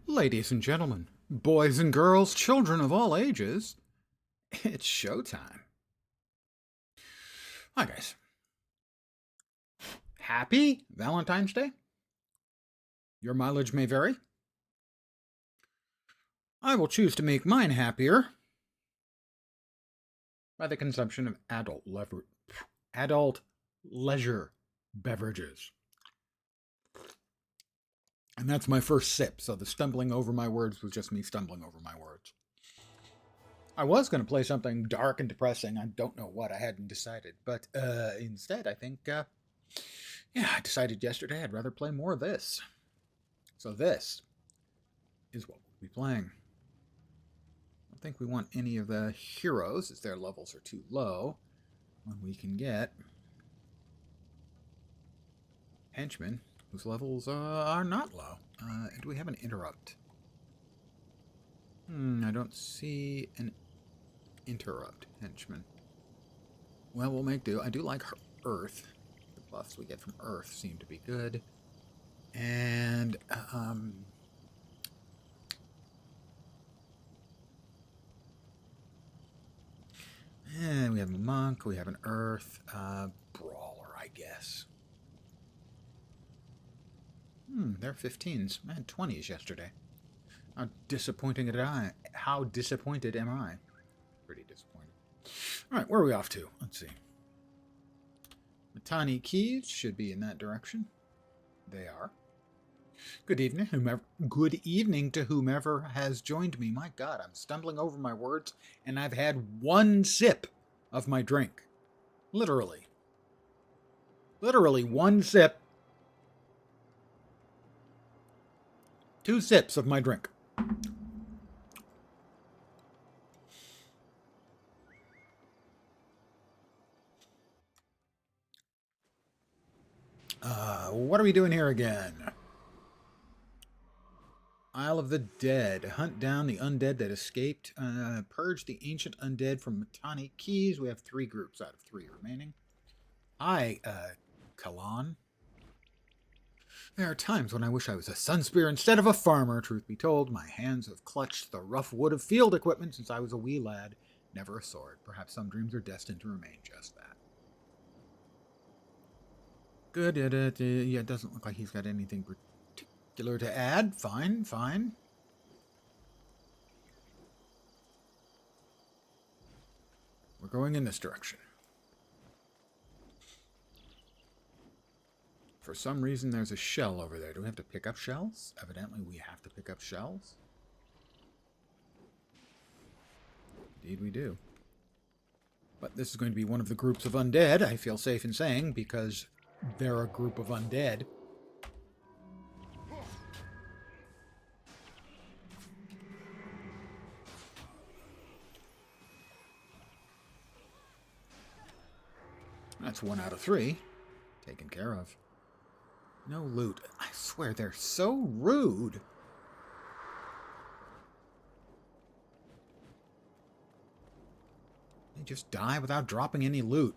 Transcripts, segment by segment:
Ladies and gentlemen, boys and girls, children of all ages, it's showtime. Hi, guys. Happy Valentine's Day? Your mileage may vary. I will choose to make mine happier by the consumption of adult leisure beverages. And that's my first sip, so the stumbling over my words was just me stumbling over my words. I was going to play something dark and depressing. I don't know what. I hadn't decided. But instead, I think, I decided yesterday I'd rather play more of this. So this is what we'll be playing. I don't think we want any of the heroes, as their levels are too low. When we can get henchmen whose levels are not low. Do we have an interrupt? I don't see an interrupt henchman. Well, we'll make do. I do like Earth. The buffs we get from Earth seem to be good. And, we have a monk, we have an Earth, brawler, I guess. They're 15s. I had 20s yesterday. How disappointed am I? Pretty disappointed. Alright, where are we off to? Let's see. Matani keys should be in that direction. They are. Good evening to whomever has joined me. My God, I'm stumbling over my words, and I've had one sip of my drink. Literally. Literally one sip. 2 sips of my drink. What are we doing here again? Isle of the Dead. Hunt down the undead that escaped. Purge the ancient undead from Matani Keys. We have 3 groups out of 3 remaining. Hi, Kalan. There are times when I wish I was a sunspear instead of a farmer, truth be told. My hands have clutched the rough wood of field equipment since I was a wee lad. Never a sword. Perhaps some dreams are destined to remain just that. Good. Yeah, it doesn't look like he's got anything particular to add. Fine. We're going in this direction. For some reason, there's a shell over there. Do we have to pick up shells? Evidently, we have to pick up shells. Indeed, we do. But this is going to be one of the groups of undead, I feel safe in saying, because they're a group of undead. That's 1 out of 3. Taken care of. No loot. I swear, they're so rude. They just die without dropping any loot.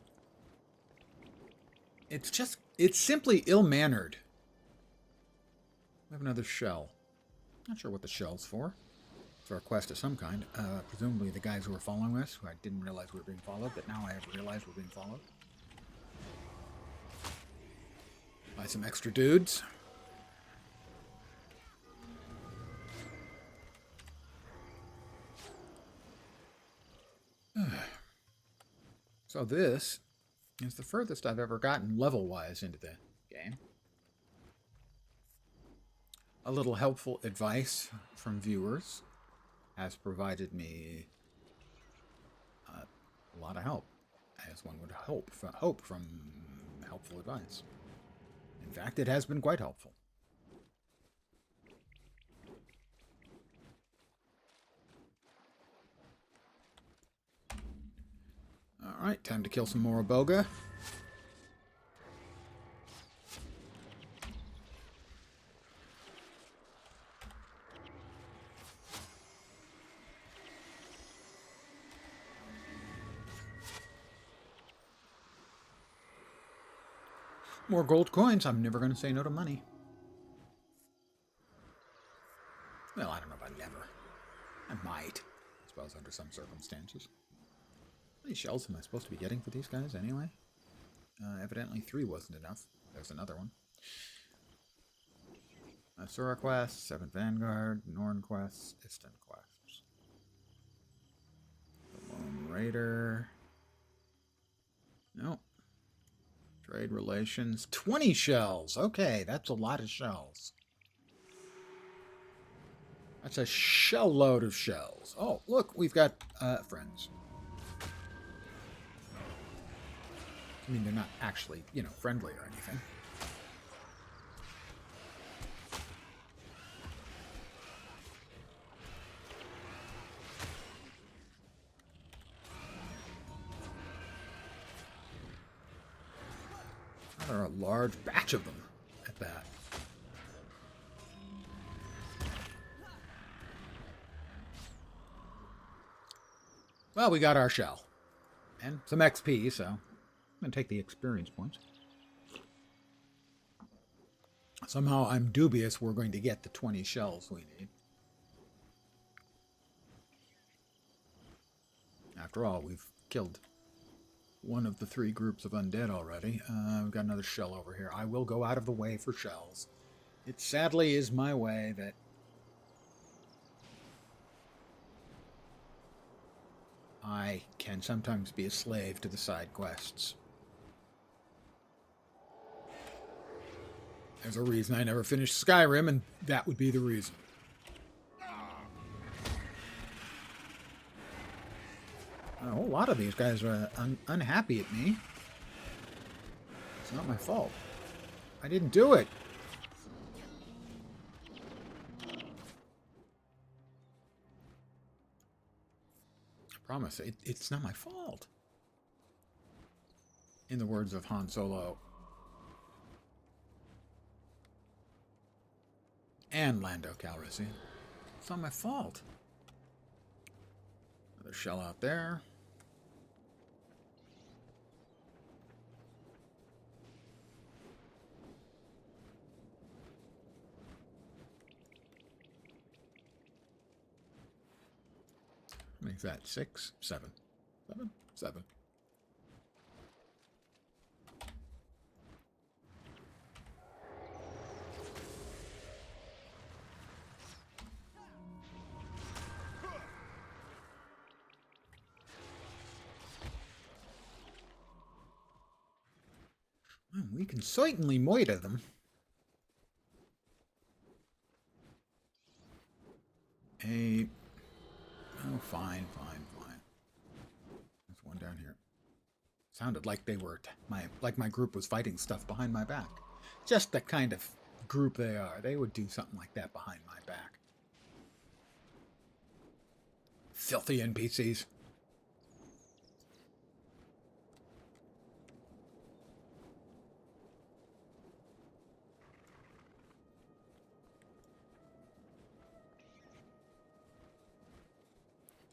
It's simply ill-mannered. We have another shell. Not sure what the shell's for. For a quest of some kind. Presumably the guys who were following us, who I didn't realize we were being followed, but now I have realized we're being followed. Buy some extra dudes. So this is the furthest I've ever gotten level-wise into the game. A little helpful advice from viewers has provided me a lot of help, as one would hope from helpful advice. In fact, it has been quite helpful. Alright, time to kill some more Aboga. More gold coins. I'm never going to say no to money. Well, many shells am I supposed to be getting for these guys anyway? Evidently 3 wasn't enough. There's another one. Sora quest, 7th Vanguard, Norn quests, Istan quests. The Lone Raider. Nope. Trade relations. 20 shells! Okay, that's a lot of shells. That's a shell load of shells. Oh, look, we've got friends. I mean, they're not actually, you know, friendly or anything. There are a large batch of them at that. Well, we got our shell. And some XP, so I'm going to take the experience points. Somehow I'm dubious we're going to get the 20 shells we need. After all, we've killed one of the 3 groups of undead already. We've got another shell over here. I will go out of the way for shells. It sadly is my way that I can sometimes be a slave to the side quests. There's a reason I never finished Skyrim, and that would be the reason. A whole lot of these guys are unhappy at me. It's not my fault. I didn't do it. I promise, it's not my fault. In the words of Han Solo. And Lando Calrissian. It's not my fault. Another shell out there. How many is that? 6? 7. 7? 7. Well, we can certainly moiter them. Oh, fine. There's one down here. Sounded like they were my group was fighting stuff behind my back. Just the kind of group they are. They would do something like that behind my back. Filthy NPCs.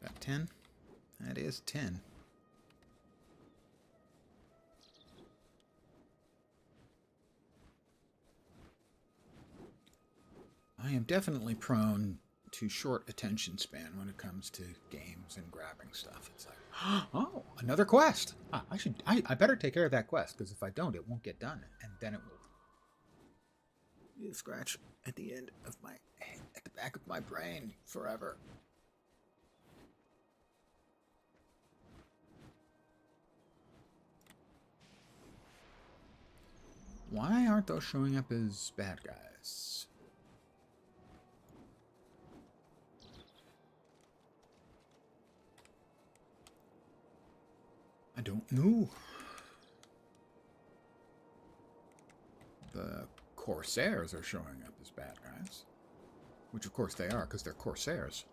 That 10? That is 10. I am definitely prone to short attention span when it comes to games and grabbing stuff. It's like, oh, another quest. I better take care of that quest, because if I don't, it won't get done, and then it will be a scratch at the end of my head, at the back of my brain forever. Why aren't those showing up as bad guys? I don't know. The Corsairs are showing up as bad guys. Which of course they are, because they're Corsairs.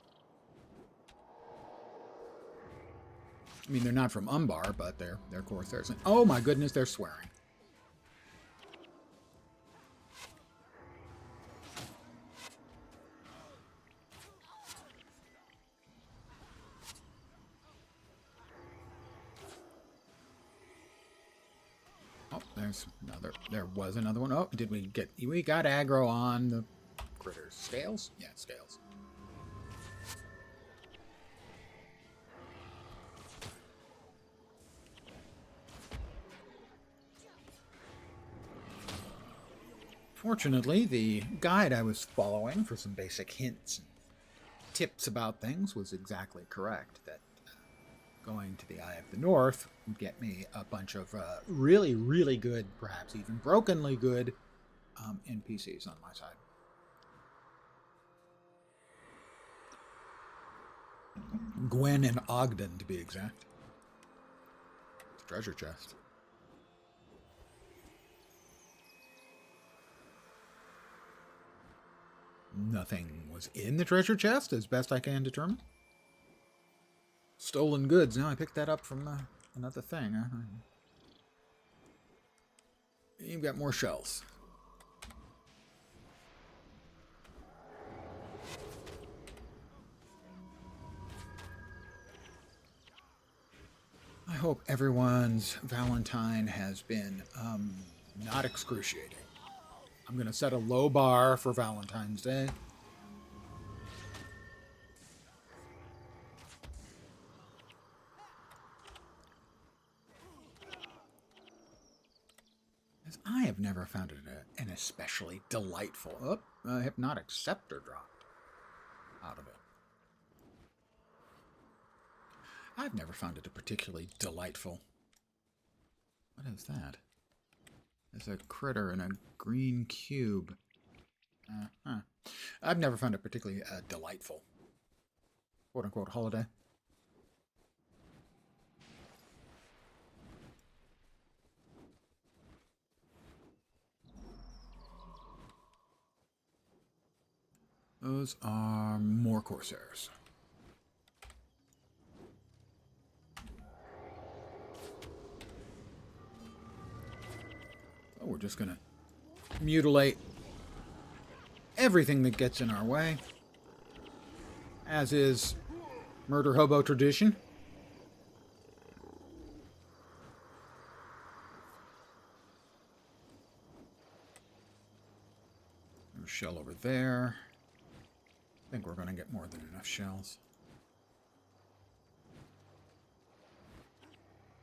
I mean, they're not from Umbar, but they're Corsairs. And, oh my goodness, they're swearing. Oh, there's another. There was another one. Oh, did we get? We got aggro on the critters. Scales? Yeah, scales. Fortunately, the guide I was following for some basic hints and tips about things was exactly correct. That going to the Eye of the North would get me a bunch of really, really good, perhaps even brokenly good NPCs on my side. Gwen and Ogden, to be exact. It's a treasure chest. Nothing was in the treasure chest, as best I can determine. Stolen goods. Now I picked that up from another thing. Huh? You've got more shells. I hope everyone's Valentine has been not excruciating. I'm going to set a low bar for Valentine's Day. As I have never found it an especially delightful... hypnotic scepter dropped out of it. I've never found it a particularly delightful... What is that? There's a critter in a green cube. I've never found it particularly delightful. Quote-unquote holiday. Those are more Corsairs. So we're just going to mutilate everything that gets in our way, as is murder hobo tradition. There's a shell over there. I think we're going to get more than enough shells.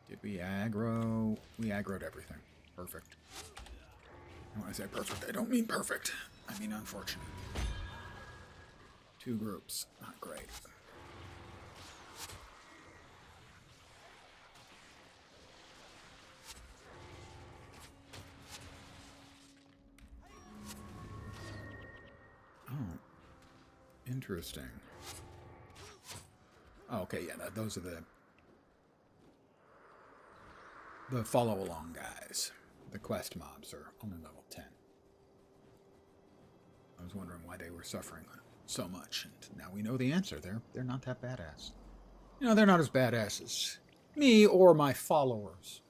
Did we aggro? We aggroed everything. Perfect. And when I say perfect, I don't mean perfect. I mean unfortunate. Two groups. Not great. Oh. Interesting. Oh, okay, yeah, those are the follow-along guys. The quest mobs are only level 10. I was wondering why they were suffering so much, and now we know the answer. They're not that badass. You know, they're not as badass as me or my followers.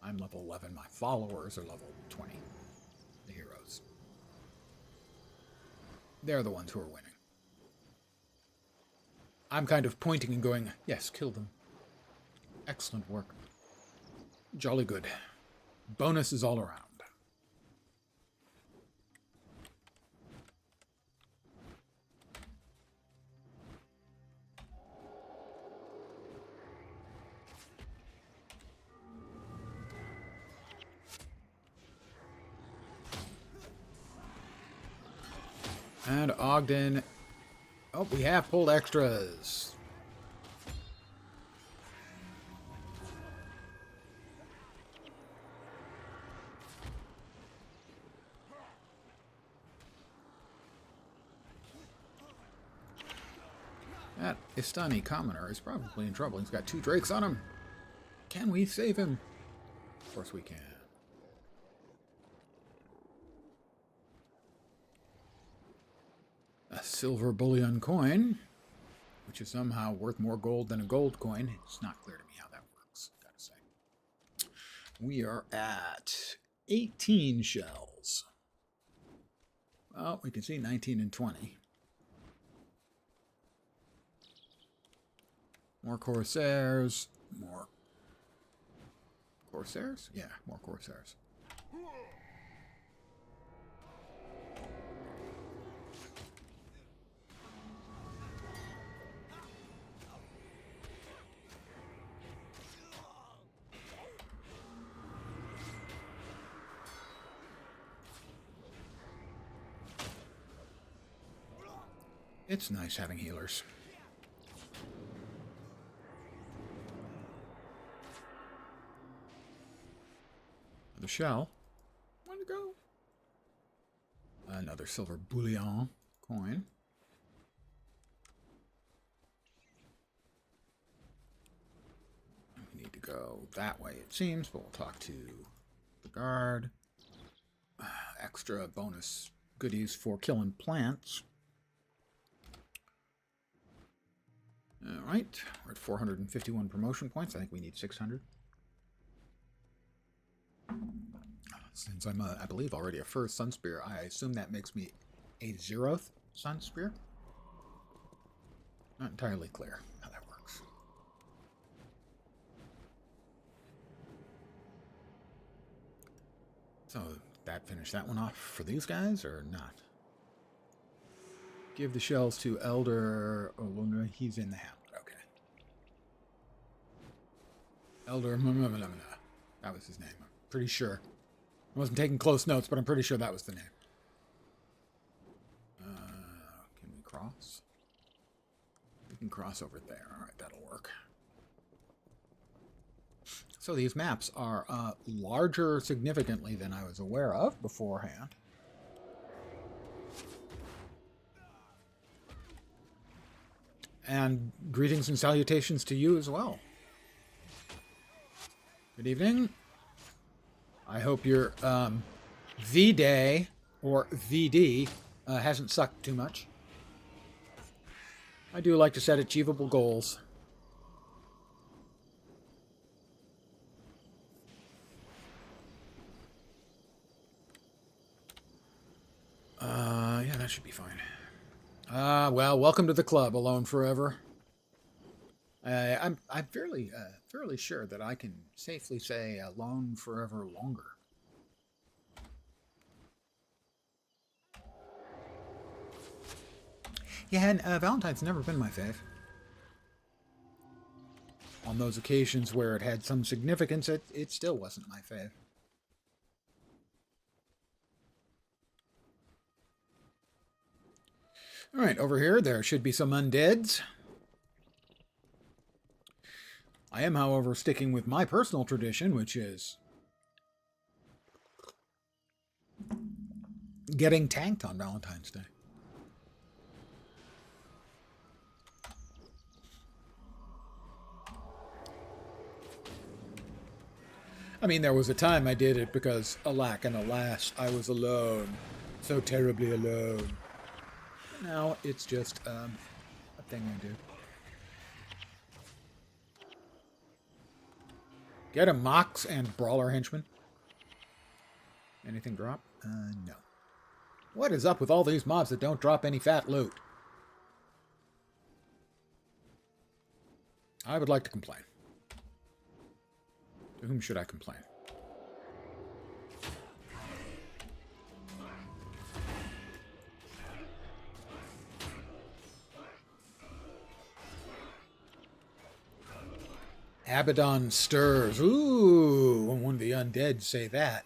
I'm level 11. My followers are level 20. The heroes. They're the ones who are winning. I'm kind of pointing and going, yes, kill them. Excellent work. Jolly good. Bonuses all around. And Ogden. Oh, we have pulled extras. That Istani commoner is probably in trouble. He's got 2 drakes on him. Can we save him? Of course we can. A silver bullion coin, which is somehow worth more gold than a gold coin. It's not clear to me how that works, gotta say. We are at 18 shells. Well, we can see 19 and 20. More Corsairs. More Corsairs? Yeah, more Corsairs. It's nice having healers. The shell. Where'd it go? Another silver bullion coin. We need to go that way, it seems, but we'll talk to the guard. Extra bonus goodies for killing plants. Alright, we're at 451 promotion points. I think we need 600. Since I'm, I believe, already a first Sun Spear, I assume that makes me a 0th Sun Spear? Not entirely clear how that works. So, that finished that one off for these guys, or not? Give the shells to Elder... Oh, well, he's in the hamlet. Okay. Elder... That was his name. I'm pretty sure. I wasn't taking close notes, but I'm pretty sure that was the name. Can we cross? We can cross over there. All right, that'll work. So these maps are larger significantly than I was aware of beforehand. And greetings and salutations to you as well. Good evening. I hope your V-Day, or VD, hasn't sucked too much. I do like to set achievable goals. Yeah, that should be fine. Well, welcome to the club, Alone Forever. I'm fairly sure that I can safely say Alone Forever longer. Yeah, and Valentine's never been my fave. On those occasions where it had some significance, it still wasn't my fave. Alright, over here there should be some undeads. I am, however, sticking with my personal tradition, which is getting tanked on Valentine's Day. I mean, there was a time I did it because, alack and alas, I was alone. So terribly alone. Now it's just a thing I do. Get a Mox and Brawler Henchman. Anything drop? No. What is up with all these mobs that don't drop any fat loot? I would like to complain. To whom should I complain? Abaddon stirs. Ooh, when one of the undead say that,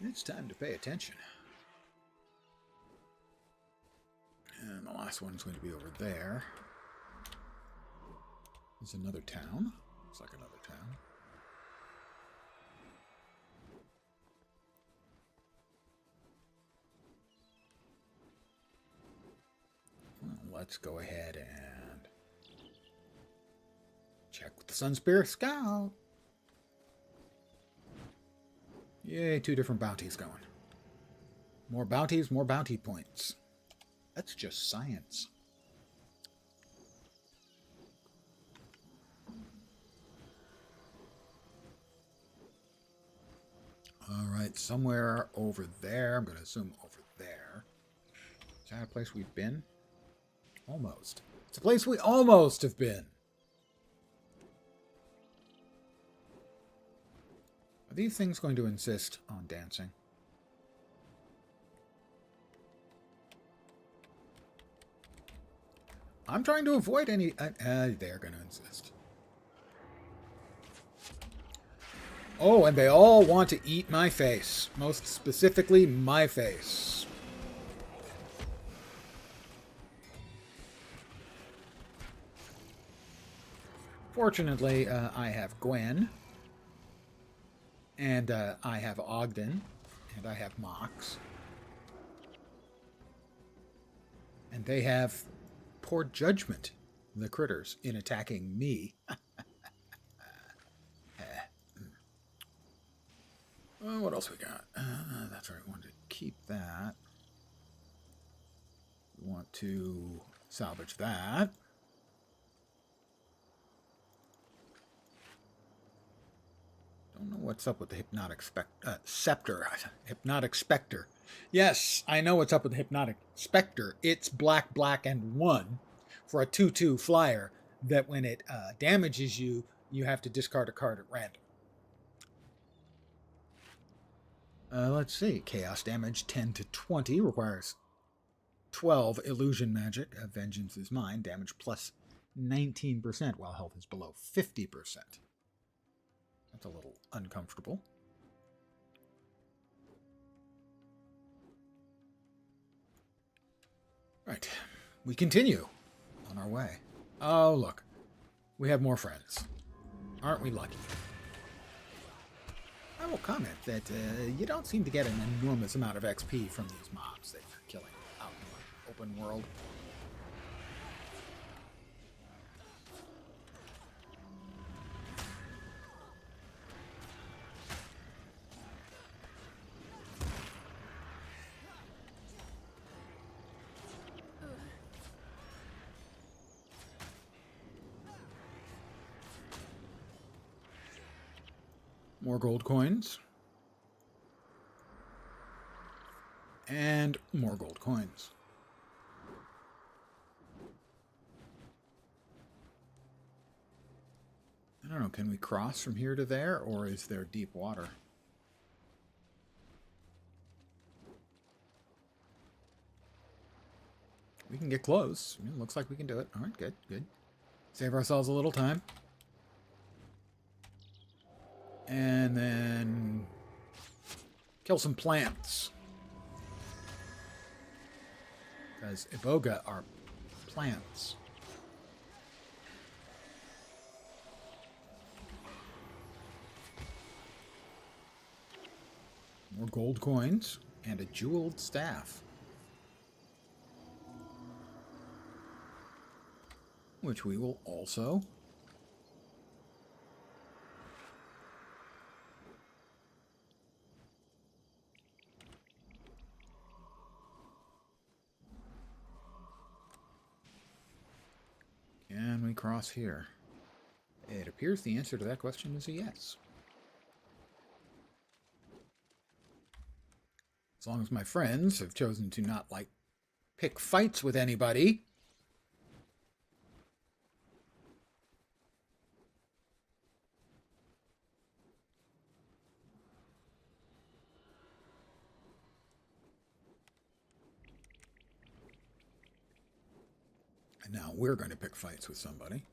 it's time to pay attention. And the last one's going to be over there. There's another town. Looks like another town. Well, let's go ahead and check with the Sun Spear Scout. Yay, 2 different bounties going. More bounties, more bounty points. That's just science. Alright, somewhere over there. I'm going to assume over there. Is that a place we've been? Almost. It's a place we almost have been. Are these things going to insist on dancing? I'm trying to avoid any... they're going to insist. Oh, and they all want to eat my face. Most specifically, my face. Fortunately, I have Gwen, and I have Ogden, and I have Mox. And they have poor judgment, the critters, in attacking me. What else we got? That's right, we want to keep that. We want to salvage that. Don't know what's up with the hypnotic scepter. Hypnotic specter. Yes, I know what's up with the hypnotic specter. It's black, black, and 1 for a 2/2 flyer that when it damages you, you have to discard a card at random. Let's see. Chaos damage 10 to 20 requires 12 illusion magic. Vengeance is mine. Damage plus 19% while health is below 50%. That's a little uncomfortable. Right. We continue on our way. Oh, look. We have more friends. Aren't we lucky? I will comment that you don't seem to get an enormous amount of XP from these mobs that you're killing out in the open world. More gold coins. And more gold coins. I don't know, can we cross from here to there, or is there deep water? We can get close. It looks like we can do it. All right, good, good. Save ourselves a little time. And then kill some plants. Because iboga are plants. More gold coins and a jeweled staff. Which we will also Can we cross here? It appears the answer to that question is a yes. As long as my friends have chosen to not, like, pick fights with anybody. And now we're going to pick fights with somebody.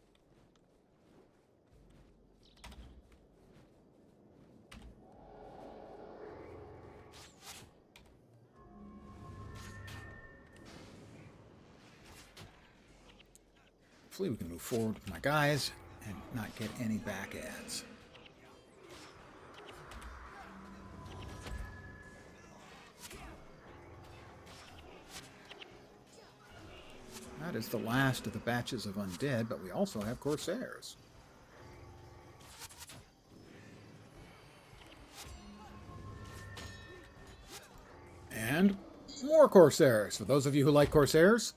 Hopefully we can move forward with my guys and not get any back ads. That is the last of the batches of undead, but we also have Corsairs. And more Corsairs. For those of you who like Corsairs,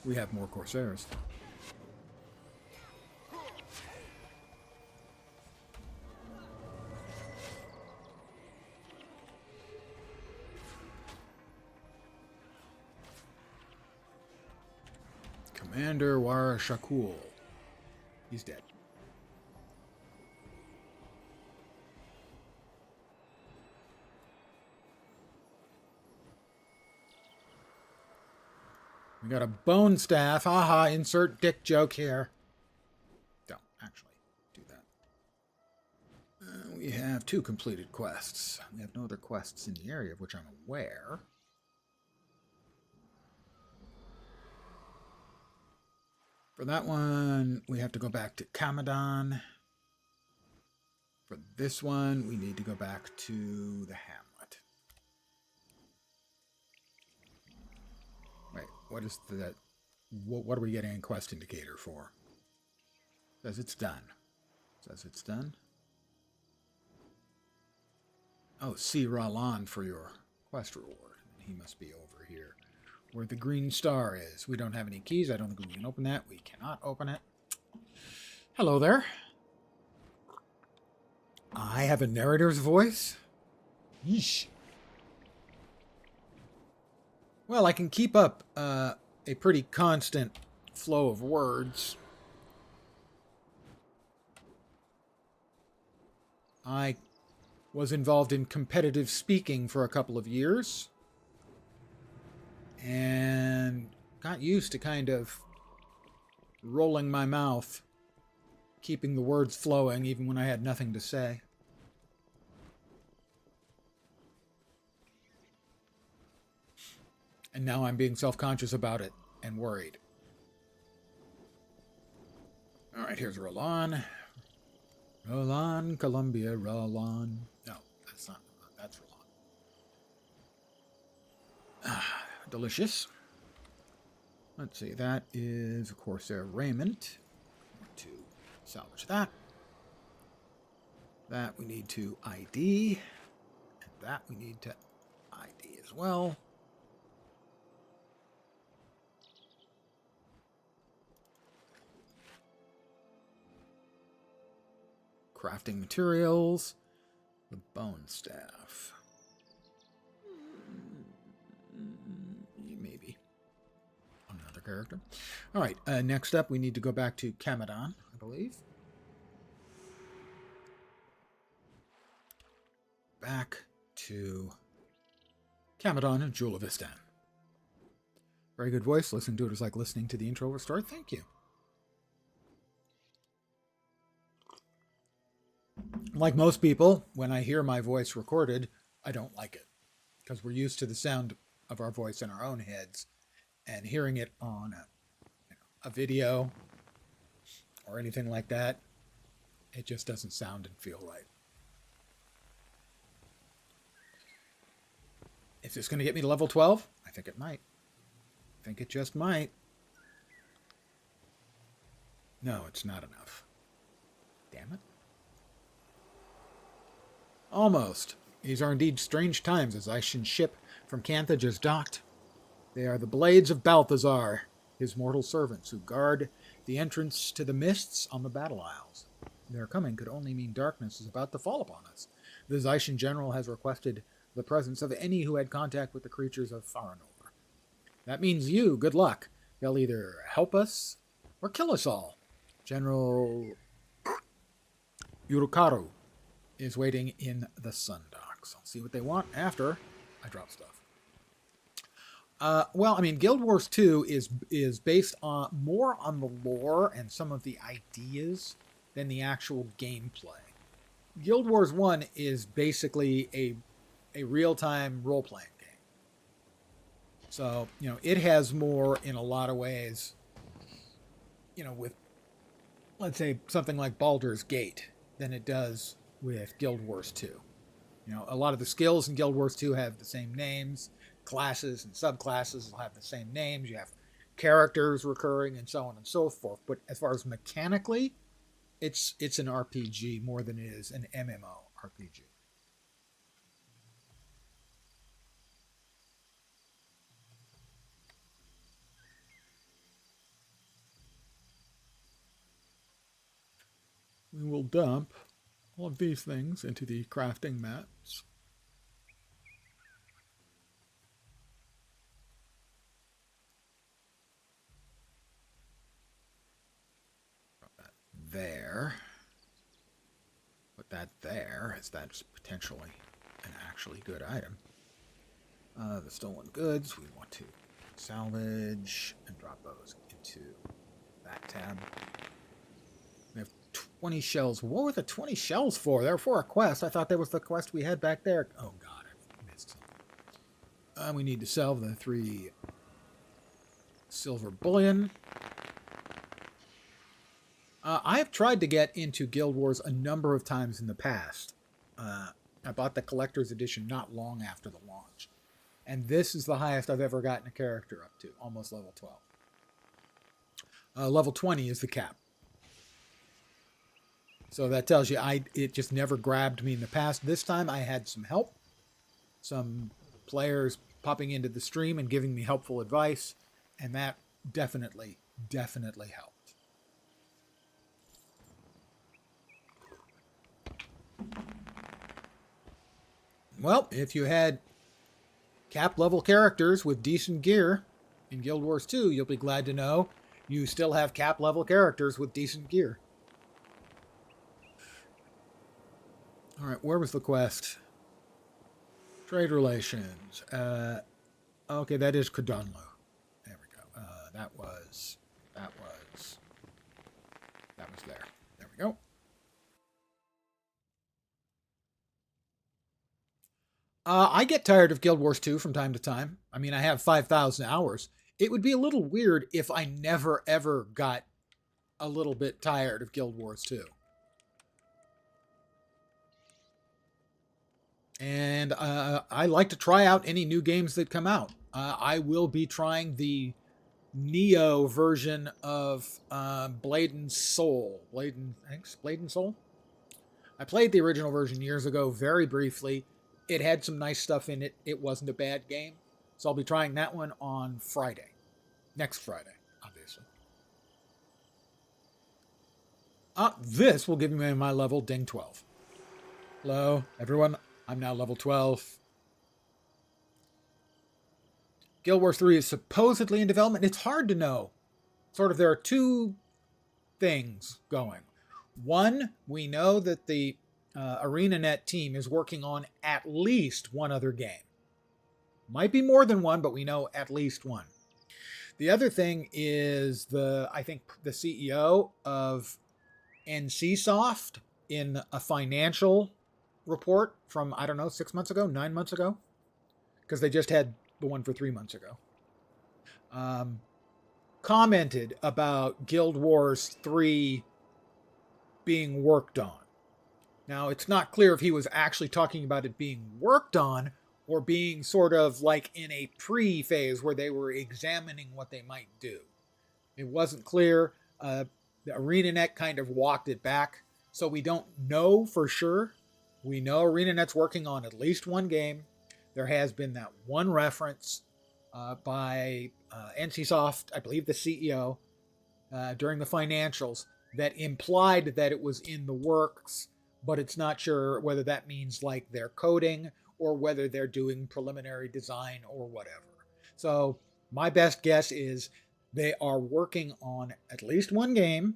we have more Corsairs. Commander Warashakul. He's dead. We got a bone staff. Haha, insert dick joke here. Don't actually do that. We have 2 completed quests. We have no other quests in the area of which I'm aware. For that one, we have to go back to Camadon. For this one, we need to go back to the hamlet. Wait, what is that? What are we getting a quest indicator for? Says it's done. Says it's done. Oh, see Ralan for your quest reward. He must be over here where the green star is. We don't have any keys. I don't think we can open that. We cannot open it. Hello there. I have a narrator's voice? Yeesh. Well, I can keep up a pretty constant flow of words. I was involved in competitive speaking for a couple of years and got used to kind of rolling my mouth, keeping the words flowing even when I had nothing to say. And now I'm being self-conscious about it and worried. All right, here's Roland. Roland, Columbia, Roland. No, that's not. That's Roland. Ah, delicious. Let's see. That is, of course, their raiment. I want to salvage that. That we need to ID. And that we need to ID as well. Crafting materials. The bone staff. Maybe. Another character. All right. Next up, we need to go back to Camadon, I believe. Back to Camadon and Jewel of Istan. Very good voice. Listening to it is like listening to the intro of a story. Thank you. Like most people, when I hear my voice recorded, I don't like it. Because we're used to the sound of our voice in our own heads. And hearing it on a video or anything like that, it just doesn't sound and feel right. Is this going to get me to level 12? I think it might. I think it just might. No, it's not enough. Damn it. Almost. These are indeed strange times as Aishin's ship from Carthage is docked. They are the blades of Balthazar, his mortal servants, who guard the entrance to the mists on the battle isles. Their coming could only mean darkness is about to fall upon us. The Zaishin general has requested the presence of any who had contact with the creatures of Faranor. That means you. Good luck. They'll either help us or kill us all. General Yurukaru is waiting in the sun docks. I'll see what they want after I drop stuff. Well, I mean, Guild Wars 2 is based on more on the lore and some of the ideas than the actual gameplay. Guild Wars 1 is basically a real-time role-playing game. So, it has more in a lot of ways, with, let's say, something like Baldur's Gate than it does with Guild Wars 2. A lot of the skills in Guild Wars 2 have the same names. Classes and subclasses will have the same names. You have characters recurring and so on and so forth. But as far as mechanically, it's an RPG more than it is an MMORPG. We will dump all of these things into the crafting mats. Put that there. Put that there, as that's potentially an actually good item. The stolen goods, we want to salvage and drop those into that tab. We have 20 shells. What were the 20 shells for? They're for a quest. I thought that was the quest we had back there. Oh, God, I missed something. We need to sell the 3 silver bullion. I have tried to get into Guild Wars a number of times in the past. I bought the collector's edition not long after the launch. And this is the highest I've ever gotten a character up to, almost level 12. Level 20 is the cap. So that tells you it just never grabbed me in the past. This time I had some help. Some players popping into the stream and giving me helpful advice. And that definitely helped. Well, if you had cap level characters with decent gear in Guild Wars 2, you'll be glad to know you still have cap level characters with decent gear. All right, where was the quest? Trade relations. Okay, that is Kadunlu. There we go. That was there. There we go. I get tired of Guild Wars 2 from time to time. I mean, I have 5,000 hours. It would be a little weird if I never, ever got a little bit tired of Guild Wars 2. And I like to try out any new games that come out. I will be trying the Neo version of Bladen Soul. Bladen Soul? I played the original version years ago very briefly. It had some nice stuff in it. It wasn't a bad game. So I'll be trying that one on Friday. Next Friday, obviously. This will give me my level ding 12. Hello, everyone. I'm now level 12. Guild Wars 3 is supposedly in development. It's hard to know. Sort of, there are two things going. One, we know that the ArenaNet team is working on at least one other game. Might be more than one, but we know at least one. The other thing is I think the CEO of NCSoft in a financial report from, I don't know, 6 months ago, 9 months ago, because they just had the one for 3 months ago, commented about Guild Wars 3 being worked on. Now, it's not clear if he was actually talking about it being worked on or being sort of like in a pre-phase where they were examining what they might do. It wasn't clear. The ArenaNet kind of walked it back, so we don't know for sure. We know ArenaNet's working on at least one game. There has been that one reference by NCSoft, I believe the CEO, during the financials, that implied that it was in the works, but it's not sure whether that means like they're coding or whether they're doing preliminary design or whatever. So my best guess is they are working on at least one game,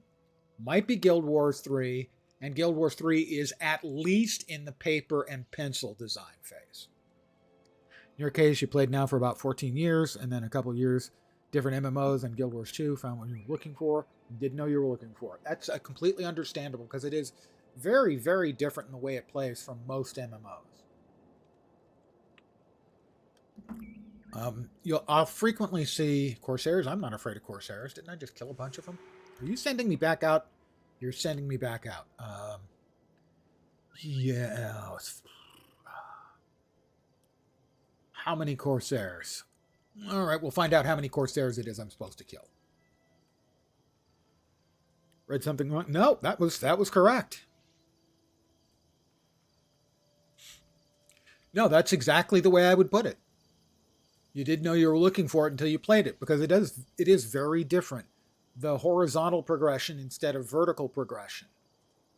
might be Guild Wars 3, and Guild Wars 3 is at least in the paper and pencil design phase. In your case, you played now for about 14 years, and then a couple years, different MMOs and Guild Wars 2, found what you were looking for, didn't know you were looking for. That's completely understandable, because it is very, very different in the way it plays from most MMOs. I'll frequently see Corsairs. I'm not afraid of Corsairs. Didn't I just kill a bunch of them? Are you sending me back out? You're sending me back out. Yeah. How many Corsairs? All right, we'll find out how many Corsairs it is I'm supposed to kill. Read something wrong? No, that was correct. No, that's exactly the way I would put it. You didn't know you were looking for it until you played it, because it is very different. The horizontal progression instead of vertical progression.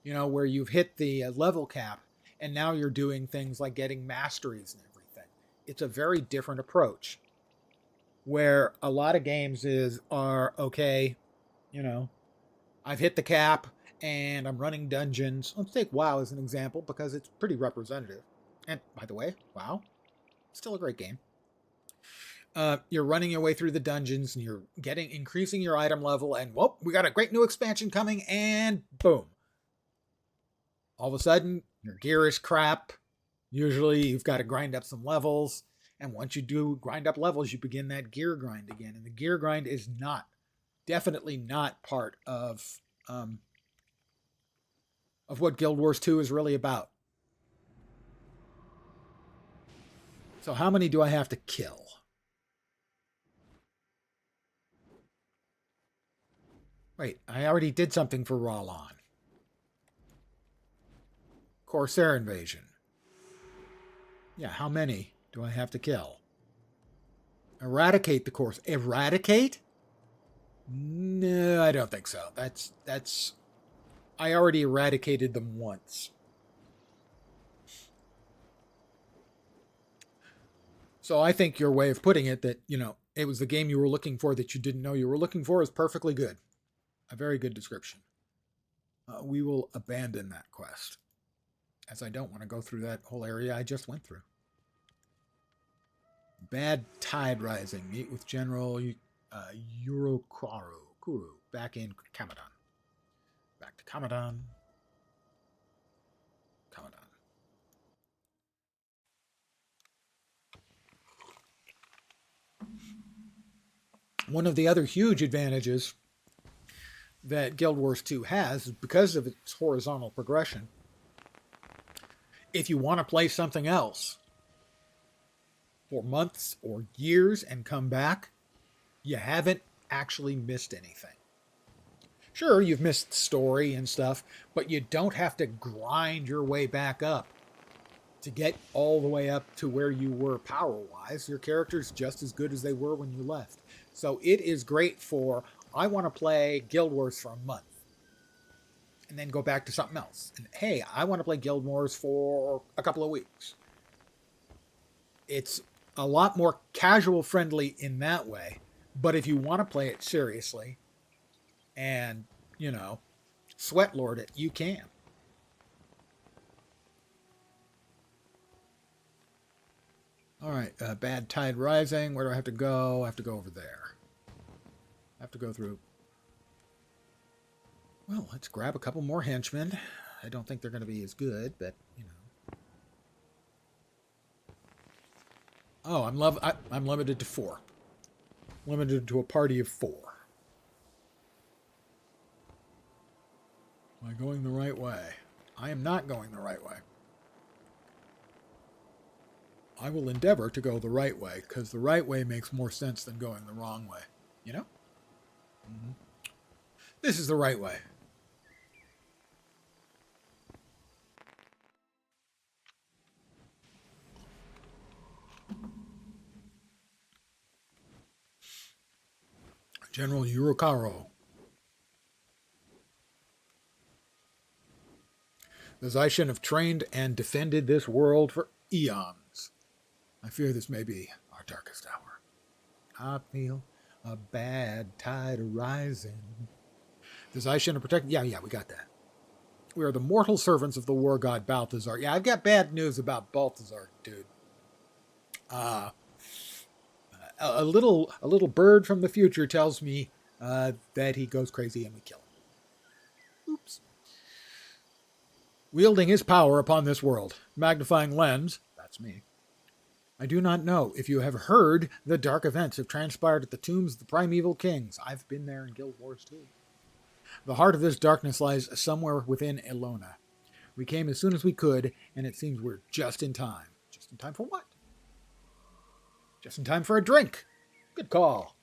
You know, where you've hit the level cap, and now you're doing things like getting masteries and everything. It's a very different approach. Where a lot of games are okay, you know, I've hit the cap and I'm running dungeons. Let's take WoW as an example, because it's pretty representative. And by the way, WoW, still a great game. You're running your way through the dungeons and you're increasing your item level, and whoop, we got a great new expansion coming, and boom. All of a sudden, your gear is crap. Usually you've got to grind up some levels, and once you do grind up levels, you begin that gear grind again. And the gear grind is definitely not part of of what Guild Wars 2 is really about. So how many do I have to kill? Wait, I already did something for Rawlon. Corsair invasion. Yeah, how many do I have to kill? Eradicate the Corsair. Eradicate? No, I don't think so. That's I already eradicated them once. So I think your way of putting it that, it was the game you were looking for that you didn't know you were looking for is perfectly good. A very good description. We will abandon that quest, as I don't want to go through that whole area I just went through. Bad Tide Rising. Meet with General Kuru back in Kamadan. Back to Kamadan. One of the other huge advantages that Guild Wars 2 has is because of its horizontal progression. If you want to play something else for months or years and come back, you haven't actually missed anything. Sure, you've missed story and stuff, but you don't have to grind your way back up to get all the way up to where you were power-wise. Your character's just as good as they were when you left. So it is great for, I want to play Guild Wars for a month and then go back to something else. And hey, I want to play Guild Wars for a couple of weeks. It's a lot more casual friendly in that way. But if you want to play it seriously and, sweat lord it, you can. All right, Bad Tide Rising. Where do I have to go? I have to go over there. I have to go through. Well, let's grab a couple more henchmen. I don't think they're going to be as good, but, Oh, I'm limited to 4. Limited to a party of 4. Am I going the right way? I am not going the right way. I will endeavor to go the right way, because the right way makes more sense than going the wrong way. Mm-hmm. This is the right way. General Urukaro. The Zaishin have trained and defended this world for eons. I fear this may be our darkest hour. I feel a bad tide arising. The Zaishin are protected. Yeah, we got that. We are the mortal servants of the war god Balthazar. Yeah, I've got bad news about Balthazar, dude. A little bird from the future tells me that he goes crazy and we kill him. Oops. Wielding his power upon this world. Magnifying lens. That's me. I do not know if you have heard the dark events have transpired at the tombs of the primeval kings. I've been there in Guild Wars 2. The heart of this darkness lies somewhere within Elona. We came as soon as we could, and it seems we're just in time. Just in time for what? Just in time for a drink. Good call.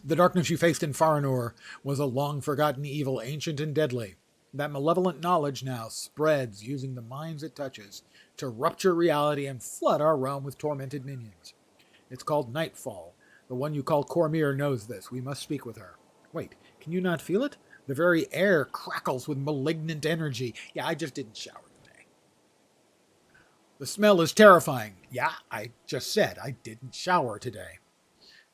The darkness you faced in Faranur was a long-forgotten evil, ancient and deadly. That malevolent knowledge now spreads, using the minds it touches, to rupture reality and flood our realm with tormented minions. It's called Nightfall. The one you call Cormyr knows this. We must speak with her. Wait, can you not feel it? The very air crackles with malignant energy. Yeah, I just didn't shower today. The smell is terrifying. Yeah, I just said I didn't shower today.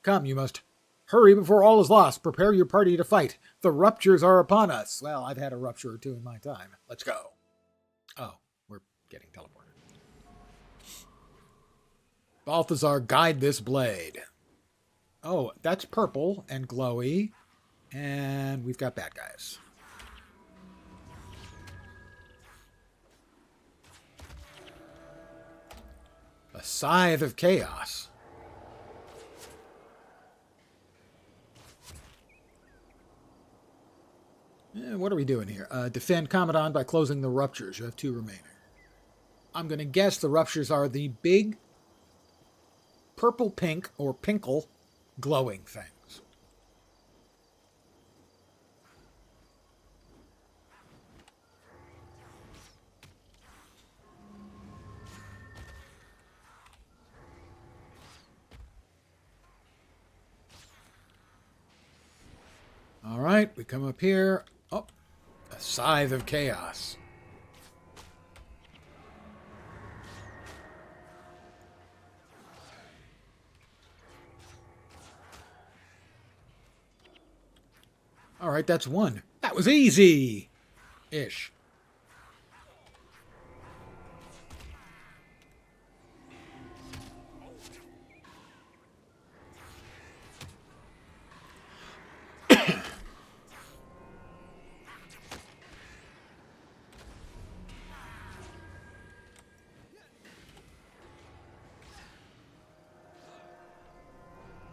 Come, you must hurry before all is lost. Prepare your party to fight. The ruptures are upon us. Well, I've had a rupture or two in my time. Let's go. Oh, we're getting teleported. Balthazar, guide this blade. Oh, that's purple and glowy. And we've got bad guys. A scythe of chaos. Yeah, what are we doing here? Defend Commandant by closing the ruptures. You have 2 remaining. I'm going to guess the ruptures are the big purple pink or pinkle glowing things. All right, we come up here. Oh, a scythe of chaos. All right, that's 1. That was easy-ish.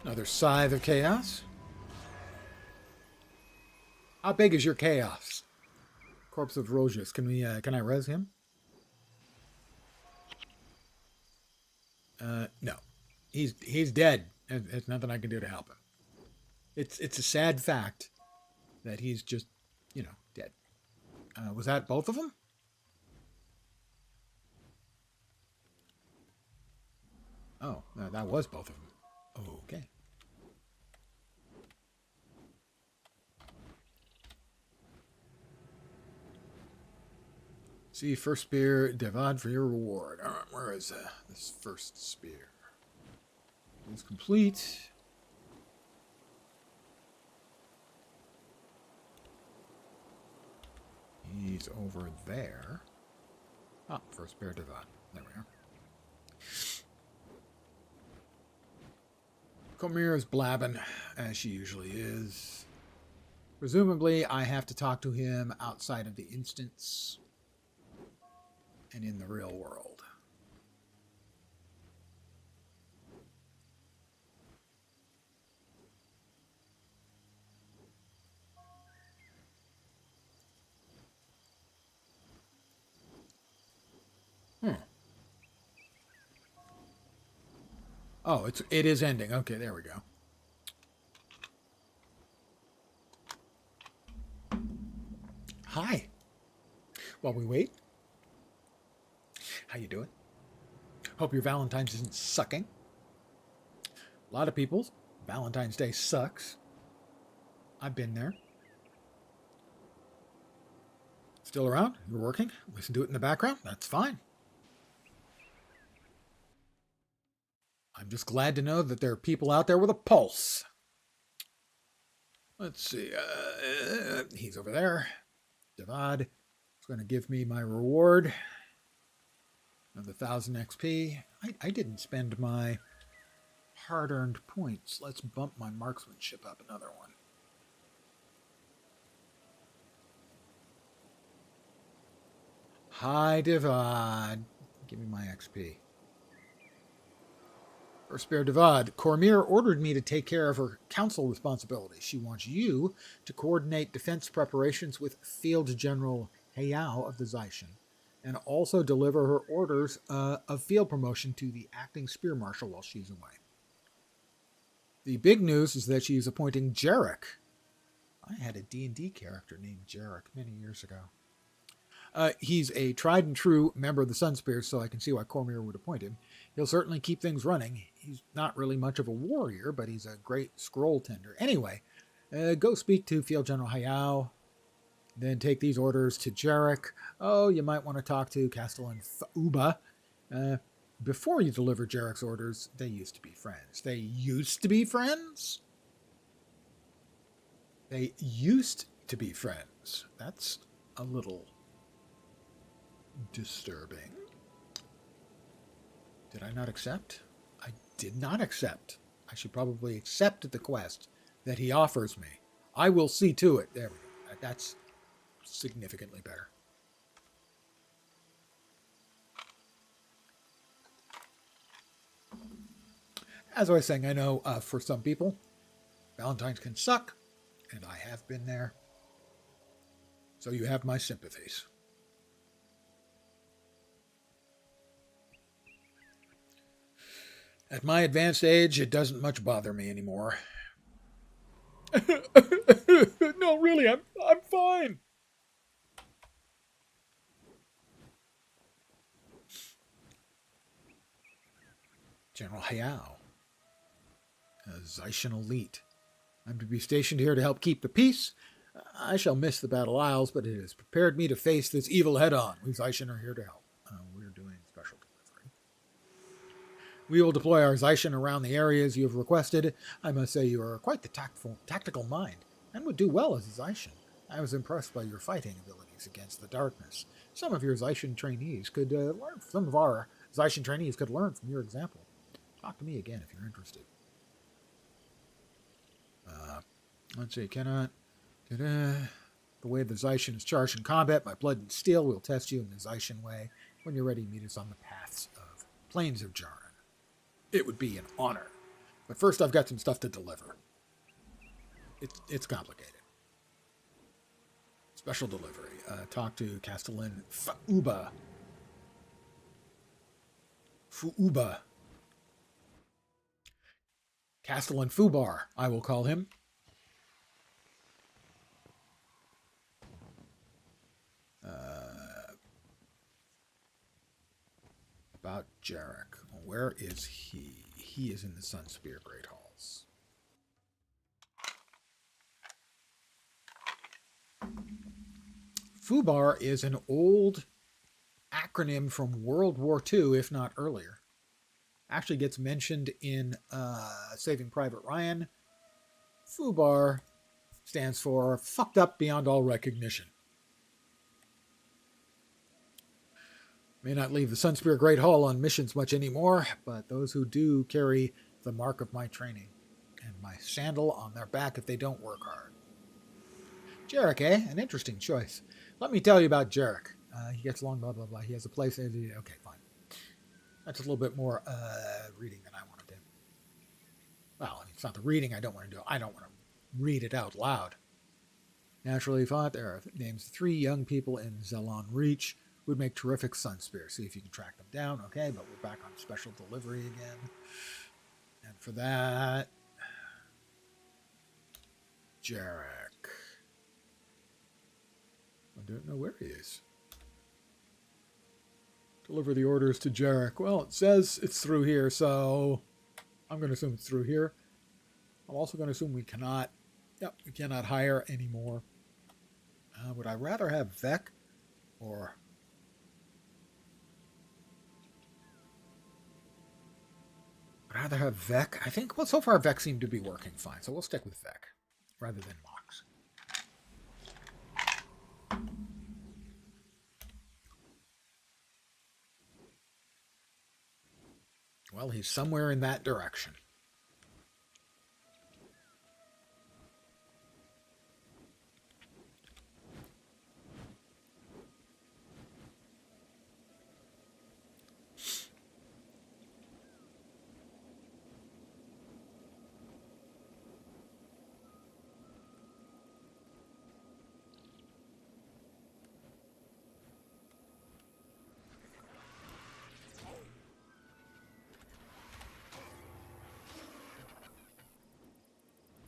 Another scythe of chaos. How big is your chaos? Corpse of Rogius. Can I res him? No. He's dead. There's nothing I can do to help him. It's a sad fact that he's just, dead. Was that both of them? Oh, that was both of them. Okay. See, first spear, Devad for your reward. All right, where is this first spear? It's complete. He's over there. Ah, first spear, Devad. There we are. Cormyr is blabbing, as she usually is. Presumably, I have to talk to him outside of the instance and in the real world. Oh, it is ending. Okay, there we go. Hi. While we wait, how you doing? Hope your Valentine's isn't sucking. A lot of people's Valentine's Day sucks. I've been there. Still around? You're working? Listen to it in the background? That's fine. I'm just glad to know that there are people out there with a pulse. Let's see. He's over there. Devad is going to give me my reward. Another 1,000 XP. I didn't spend my hard-earned points. Let's bump my marksmanship up another one. Hi, Devad. Give me my XP. First Spear Devad. Cormyr ordered me to take care of her council responsibilities. She wants you to coordinate defense preparations with Field General Hayao of the Zaishan, and also deliver her orders of field promotion to the acting Spear Marshal while she's away. The big news is that she is appointing Jarek. I had a D&D character named Jarek many years ago. He's a tried and true member of the Sun Spears, so I can see why Cormyr would appoint him. He'll certainly keep things running. He's not really much of a warrior, but he's a great scroll tender. Anyway, go speak to Field General Hayao. Then take these orders to Jarek. Oh, you might want to talk to Castellan Uba. Before you deliver Jarek's orders, they used to be friends. They used to be friends? They used to be friends. That's a little disturbing. Did I not accept? I did not accept. I should probably accept the quest that he offers me. I will see to it. There we go. That's significantly better. As I was saying, I know for some people, Valentine's can suck, and I have been there. So you have my sympathies. At my advanced age, it doesn't much bother me anymore. No, really, I'm fine. General Hayao, a Zaishan elite. I'm to be stationed here to help keep the peace. I shall miss the Battle Isles, but it has prepared me to face this evil head-on. We Zaishan are here to help. We're doing special delivery. We will deploy our Zaishan around the areas you have requested. I must say you are quite the tactical mind, and would do well as a Zaishan. I was impressed by your fighting abilities against the darkness. Some of your Zaishan trainees could learn. Some of our Zaishan trainees could learn from your example. Talk to me again if you're interested. Let's see, cannot. The way the Zaishan is charged in combat, my blood and steel will test you in the Zaishan way. When you're ready, meet us on the paths of Plains of Jaren. It would be an honor. But first, I've got some stuff to deliver. It's complicated. Special delivery. Talk to Castellan Fuuba. Castellan Fubar, I will call him. About Jarek. Where is he? He is in the Sunspear Great Halls. FUBAR is an old acronym from World War II, if not earlier. Actually gets mentioned in Saving Private Ryan. FUBAR stands for Fucked Up Beyond All Recognition. May not leave the Sunspear Great Hall on missions much anymore, but those who do carry the mark of my training and my sandal on their back if they don't work hard. Jarek, eh? An interesting choice. Let me tell you about Jarek. He gets along, blah, blah, blah. He has a place. Okay, fine. That's a little bit more reading than I want to do. Well, I mean, it's not the reading I don't want to do. I don't want to read it out loud. Naturally thought there are names 3 young people in Zelon Reach would make terrific Sunspear. See if you can track them down. Okay, but we're back on special delivery again. And for that, Jarek. I don't know where he is. Deliver the orders to Jarek. Well, it says it's through here, so I'm going to assume it's through here. I'm also going to assume we cannot hire anymore. Would I rather have Vec or... I'd rather have Vec. I think, well, so far Vec seemed to be working fine, so we'll stick with Vec rather than Mox. Well, he's somewhere in that direction.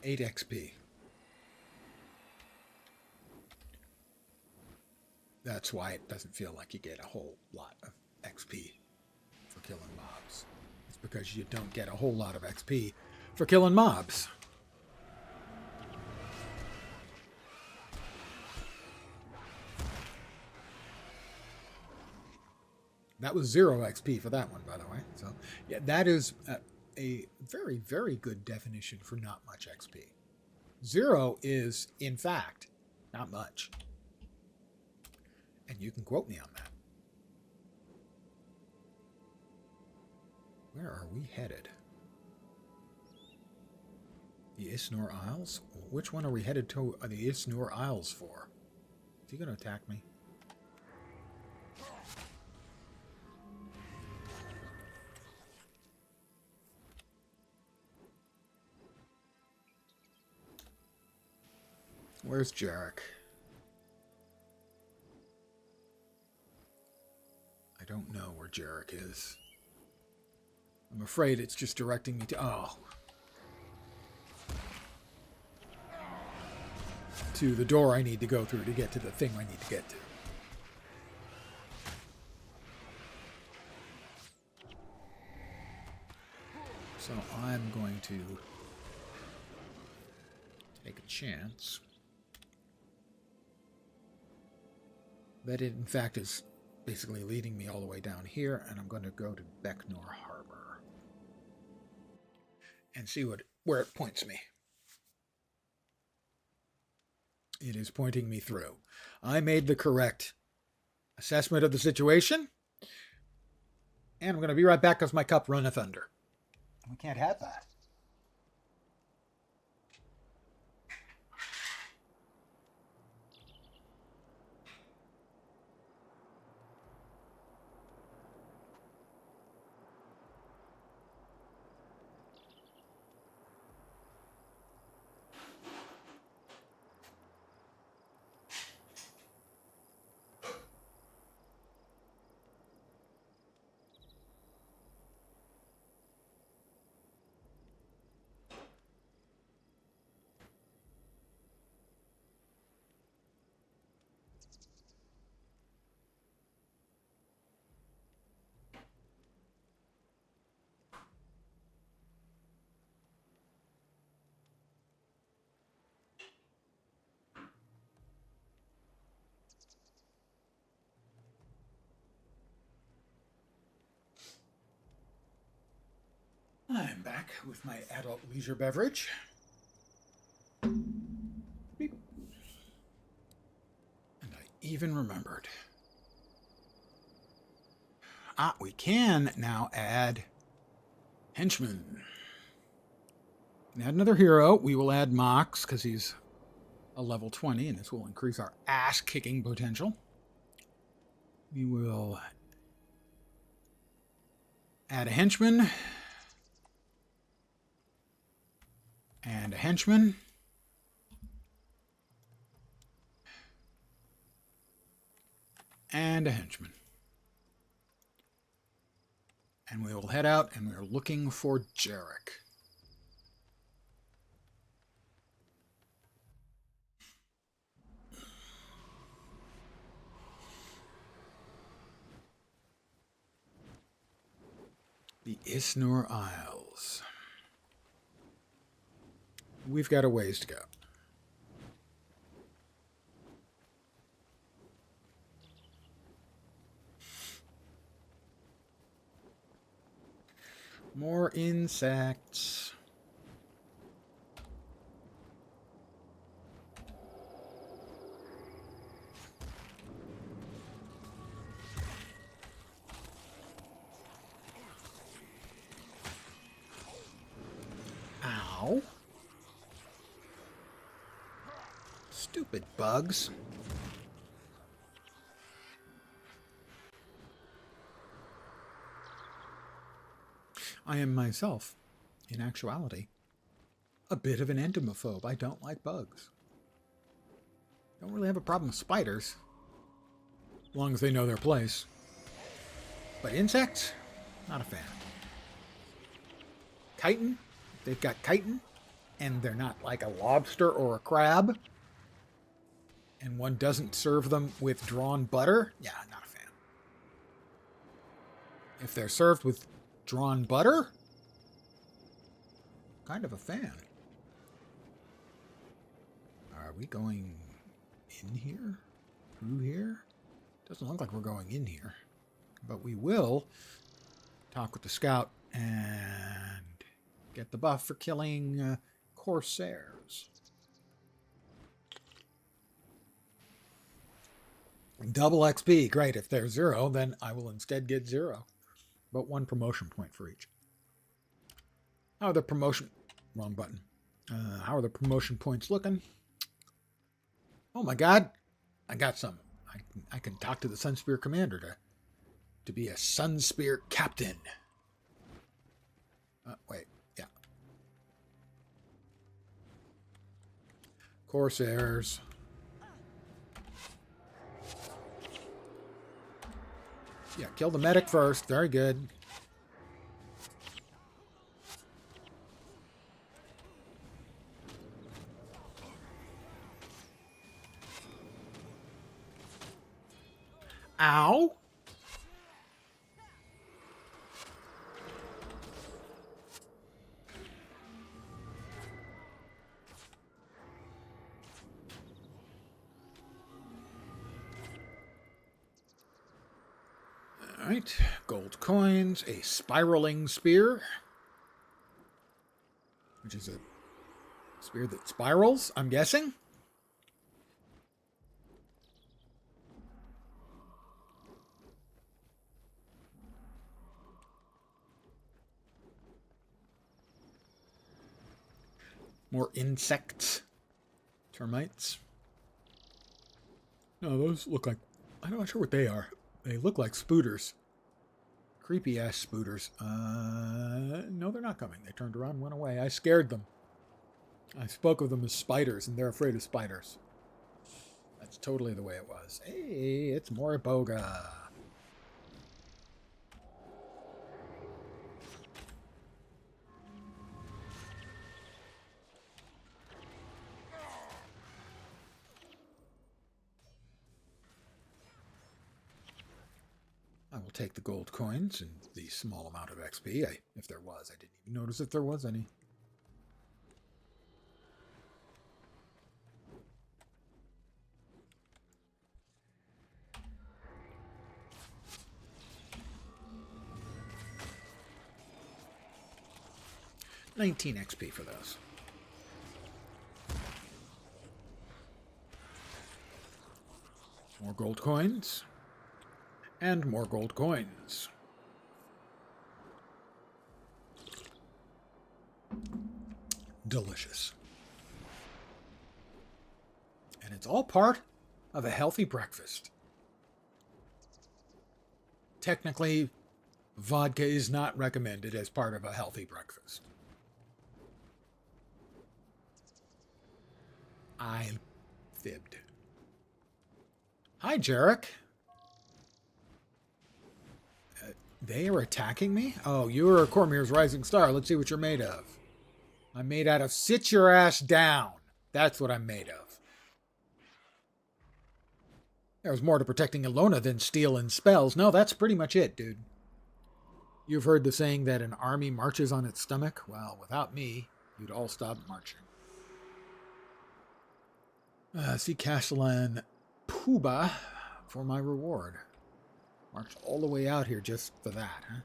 $8 XP. That's why it doesn't feel like you get a whole lot of XP for killing mobs. It's because you don't get a whole lot of XP for killing mobs. That was 0 XP for that one, by the way. So, yeah, that is a very, very good definition for not much XP. 0 is, in fact, not much. And you can quote me on that. Where are we headed? The Isnor Isles? Which one are we headed to the Isnor Isles for? Is he going to attack me? Where's Jarek? don't know where Jarek is. I'm afraid it's just directing me to... Oh. To the door I need to go through to get to the thing I need to get to. So I'm going to take a chance that it, in fact, is basically leading me all the way down here, and I'm going to go to Becknor Harbor and see where it points me. It is pointing me through. I made the correct assessment of the situation, and I'm going to be right back because my cup runneth under. We can't have that. I'm back with my adult leisure beverage. Beep. And I even remembered. We can now add henchmen. And add another hero. We will add Mox because he's a level 20, and this will increase our ass-kicking potential. We will add a henchman. And a henchman. And a henchman. And we will head out, and we are looking for Jarek. The Isnor Isles. We've got a ways to go. More insects. Ow. Stupid bugs. I am myself, in actuality, a bit of an entomophobe. I don't like bugs. Don't really have a problem with spiders, as long as they know their place. But insects, not a fan. Chitin, if they've got chitin, and they're not like a lobster or a crab, and one doesn't serve them with drawn butter, yeah, not a fan. If they're served with drawn butter, kind of a fan. Are we going in here? Through here? Doesn't look like we're going in here. But we will talk with the scout and get the buff for killing corsairs. Double XP. Great. If they're 0, then I will instead get 0. But 1 promotion point for each. How are the promotion... Wrong button. How are the promotion points looking? Oh my god. I got some. I can talk to the Sunspear commander to be a Sunspear captain. Wait. Yeah. Corsairs. Yeah, kill the medic first. Very good. Ow! Alright, gold coins, a spiraling spear, which is a spear that spirals, I'm guessing. More insects. Termites. No, those look like... I'm not sure what they are. They look like spooters. Creepy ass spooters. No, they're not coming. They turned around and went away. I scared them. I spoke of them as spiders, and they're afraid of spiders. That's totally the way it was. Hey, it's Moriboga. I will take the gold coins and the small amount of XP, if there was. I didn't even notice if there was any. $19 XP for those. More gold coins. And more gold coins. Delicious. And it's all part of a healthy breakfast. Technically, vodka is not recommended as part of a healthy breakfast. I fibbed. Hi, Jarek. They are attacking me? Oh, you are Cormier's rising star. Let's see what you're made of. I'm made out of sit your ass down. That's what I'm made of. There's more to protecting Ilona than steel and spells. No, that's pretty much it, dude. You've heard the saying that an army marches on its stomach? Well, without me, you'd all stop marching. See Castellan Pooba for my reward. Marched all the way out here just for that, huh?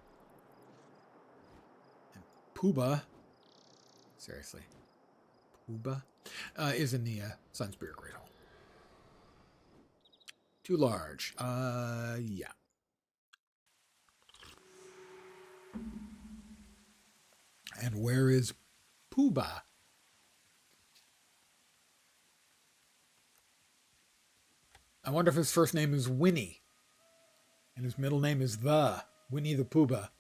And Pooba, seriously, Pooba, is in the Sun Spirit Great Hall. Too large. Yeah. And where is Pooba? I wonder if his first name is Winnie. And his middle name is Winnie the Pooba.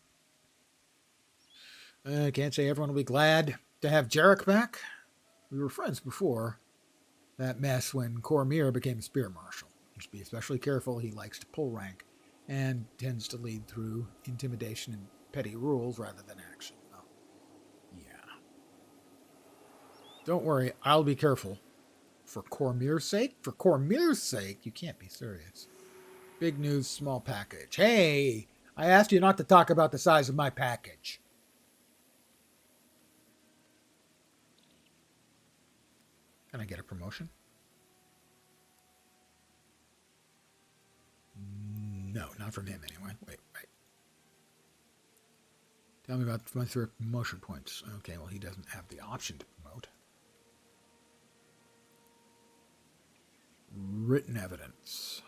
I can't say everyone will be glad to have Jarek back. We were friends before that mess when Cormier became Spear Marshal. You should be especially careful. He likes to pull rank and tends to lead through intimidation and petty rules rather than action. Oh, yeah. Don't worry, I'll be careful. For Cormier's sake? For Cormier's sake? You can't be serious. Big news, small package. Hey, I asked you not to talk about the size of my package. Can I get a promotion? No, not from him anyway. Wait. Tell me about my 3 promotion points. Okay, well, he doesn't have the option to promote. Written evidence.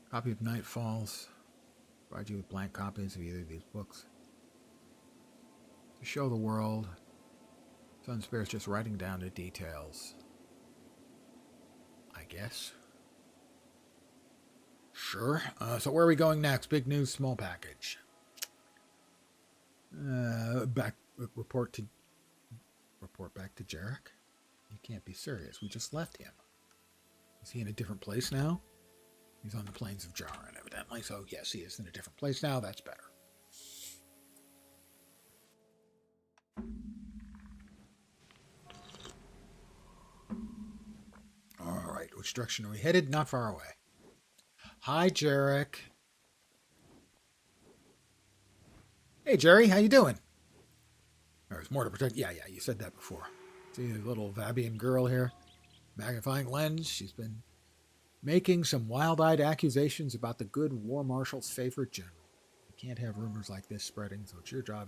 Copy of Night Falls. Provide you with blank copies of either of these books. To show the world. Sun Spirit's just writing down the details. I guess. Sure. So where are we going next? Big news, small package. Report back to Jarek. You can't be serious. We just left him. Is he in a different place now? He's on the plains of Jaren, evidently. So, yes, he is in a different place now. That's better. All right. Which direction are we headed? Not far away. Hi, Jarek. Hey, Jerry. How you doing? There's more to protect. Yeah, you said that before. See the little Vabian girl here? Magnifying lens. She's been making some wild-eyed accusations about the good war marshal's favorite general. You can't have rumors like this spreading, so it's your job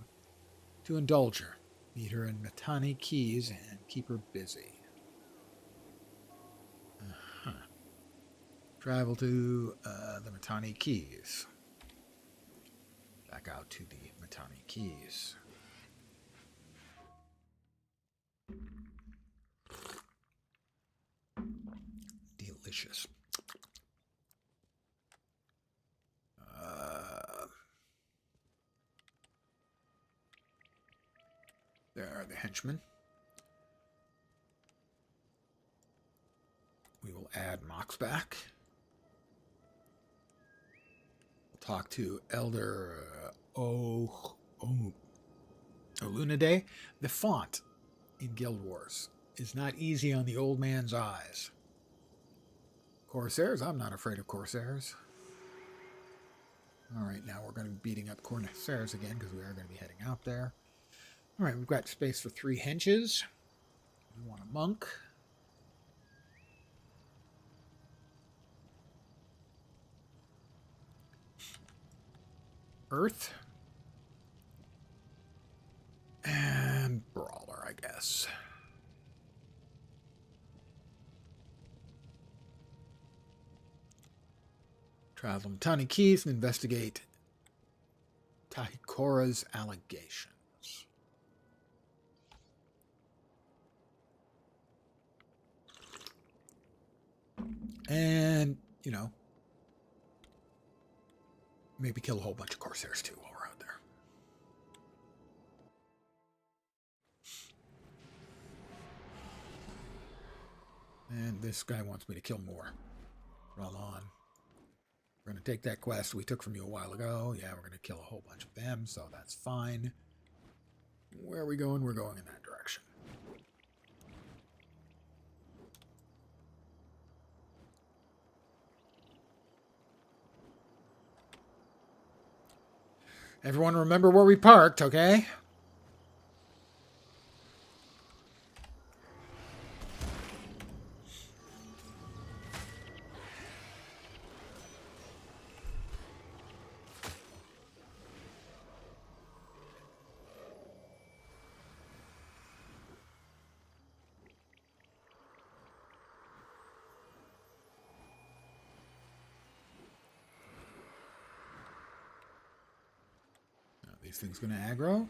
to indulge her. Meet her in Matani Keys and keep her busy. Travel to the Matani Keys. Back out to the Matani Keys. Delicious. There are the henchmen. We will add Mox back. We'll talk to Elder Olunade. The font in Guild Wars is not easy on the old man's eyes. Corsairs? I'm not afraid of Corsairs. Alright, now we're going to be beating up Corsairs again because we are going to be heading out there. Alright, we've got space for 3 henches. We want a monk. Earth. And Brawler, I guess. Travel to Tani Keys and investigate Tahikora's allegations. And, maybe kill a whole bunch of Corsairs too while we're out there. And this guy wants me to kill more. Roll on. We're going to take that quest we took from you a while ago. Yeah, we're going to kill a whole bunch of them, so that's fine. Where are we going? We're going in that direction. Everyone remember where we parked, okay? These things going to aggro?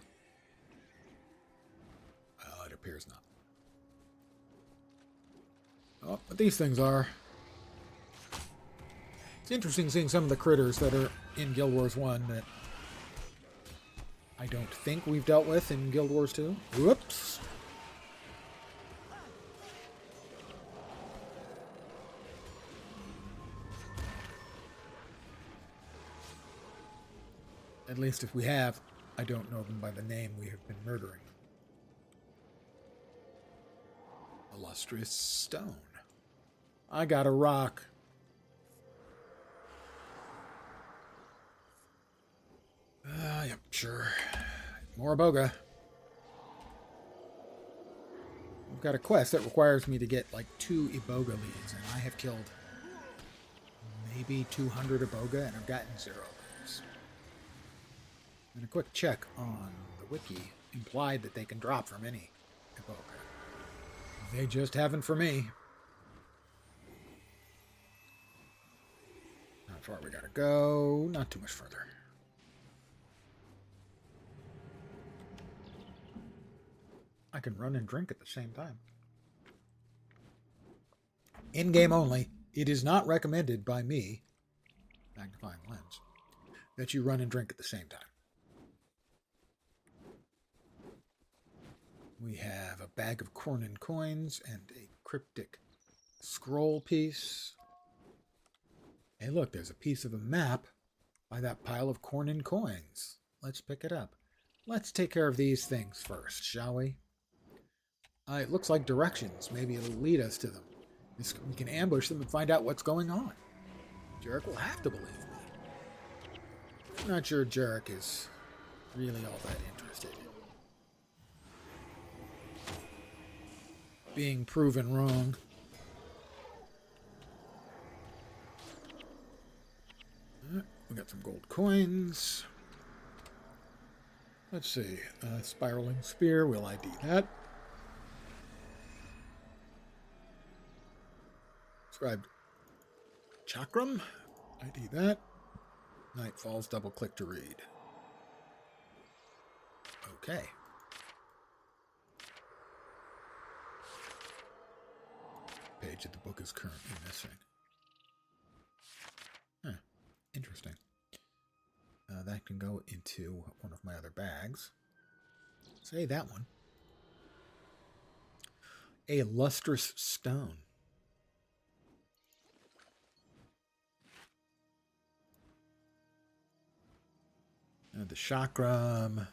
It appears not. Oh, but these things are. It's interesting seeing some of the critters that are in Guild Wars 1 that I don't think we've dealt with in Guild Wars 2. Whoops. At least if we have, I don't know them by the name we have been murdering. Illustrious stone. I got a rock. Yep, sure. More Iboga. We've got a quest that requires me to get like 2 Iboga leads, and I have killed maybe 200 Iboga, and I've gotten 0 leads. And a quick check on the wiki implied that they can drop from any Iboga. They just haven't for me. Not far we gotta go. Not too much further. I can run and drink at the same time. In-game only. It is not recommended by me, magnifying lens, that you run and drink at the same time. We have a bag of corn and coins and a cryptic scroll piece. Hey, look, there's a piece of a map by that pile of corn and coins. Let's pick it up. Let's take care of these things first, shall we? It looks like directions. Maybe it'll lead us to them. We can ambush them and find out what's going on. Jarek will have to believe me. I'm not sure Jarek is really all that interested in being proven wrong. We got some gold coins. Let's see. Spiraling spear. We'll ID that. Scribed chakram. ID that. Night falls. Double click to read. Okay. Page of the book is currently missing. Huh. Interesting. That can go into one of my other bags. Say that one. A lustrous stone. The chakram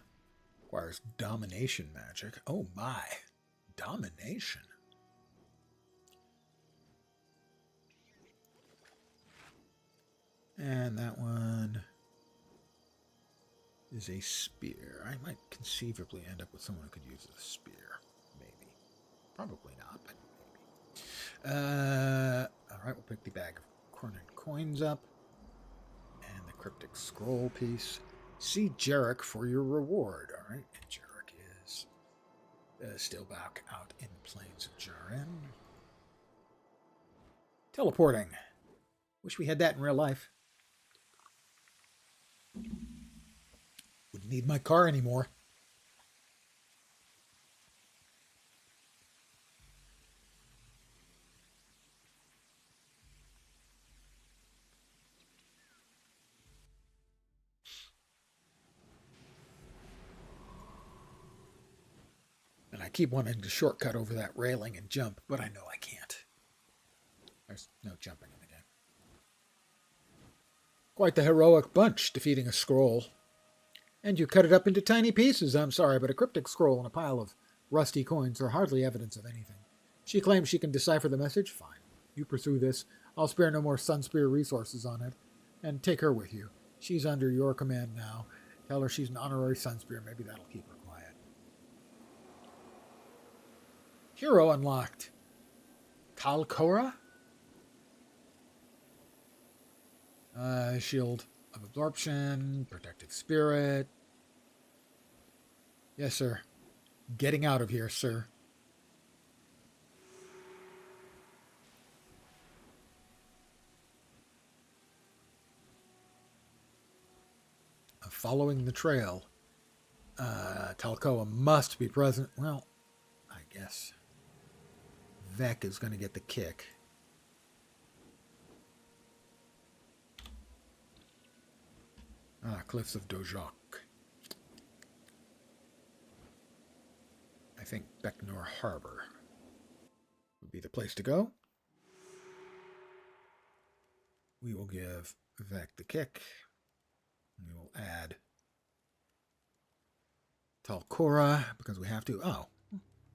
requires domination magic. Oh my. Domination. And that one is a spear. I might conceivably end up with someone who could use a spear. Maybe. Probably not, but maybe. Alright, we'll pick the bag of corn and coins up. And the cryptic scroll piece. See Jarek for your reward. Alright, and Jarek is still back out in the plains of Jaren. Teleporting. Wish we had that in real life. Wouldn't need my car anymore. And I keep wanting to shortcut over that railing and jump, but I know I can't. There's no jumping in the game. Quite the heroic bunch, defeating a scroll. And you cut it up into tiny pieces. I'm sorry, but a cryptic scroll and a pile of rusty coins are hardly evidence of anything. She claims she can decipher the message. Fine. You pursue this. I'll spare no more Sunspear resources on it. And take her with you. She's under your command now. Tell her she's an honorary Sunspear. Maybe that'll keep her quiet. Hero unlocked. Talcora? Shield of Absorption. Protective Spirit. Yes, sir. Getting out of here, sir. Following the trail. Talcoa must be present. Well, I guess Vec is going to get the kick. Cliffs of Dojok. I think Becknor Harbor would be the place to go. We will give Vec the kick. We will add Talcora because we have to. Oh,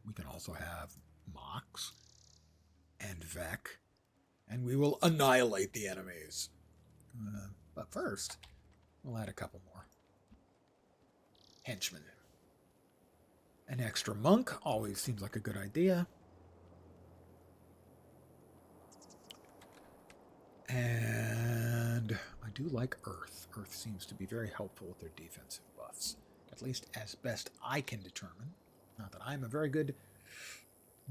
we can also have Mox and Vec, and we will annihilate the enemies. But first, we'll add a couple more henchmen. An extra monk always seems like a good idea. And I do like Earth. Earth seems to be very helpful with their defensive buffs. At least as best I can determine. Not that I'm a very good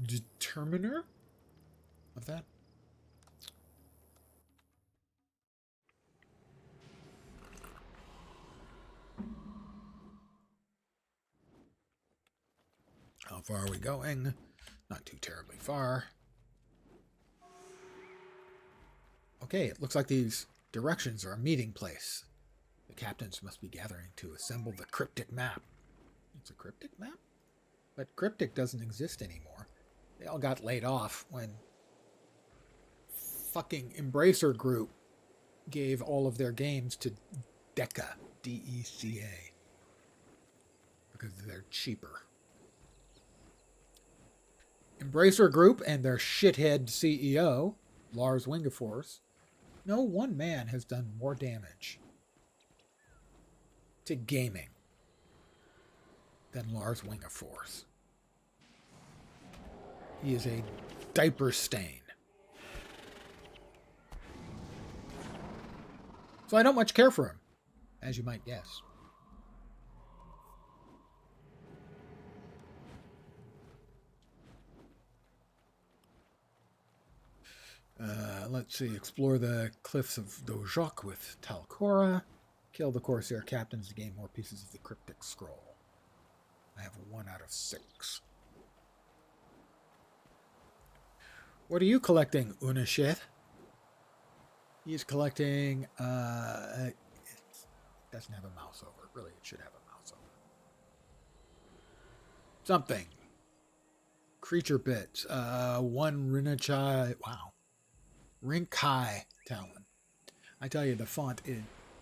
determiner of that. How far are we going? Not too terribly far. Okay, it looks like these directions are a meeting place. The captains must be gathering to assemble the cryptic map. It's a cryptic map? But Cryptic doesn't exist anymore. They all got laid off when fucking Embracer Group gave all of their games to Deca, D-E-C-A, because they're cheaper. Embracer Group and their shithead CEO, Lars Wingefors, no one man has done more damage to gaming than Lars Wingefors. He is a diaper stain. So I don't much care for him, as you might guess. Let's see. Explore the cliffs of Dojok with Talcora. Kill the Corsair captains to gain more pieces of the Cryptic Scroll. I have 1 out of 6. What are you collecting, Unashith? He's collecting... it doesn't have a mouse over it. Really, it should have a mouse over it. Something. Creature bits. 1 Rinachai... Wow. Rinkai Talon. I tell you, the font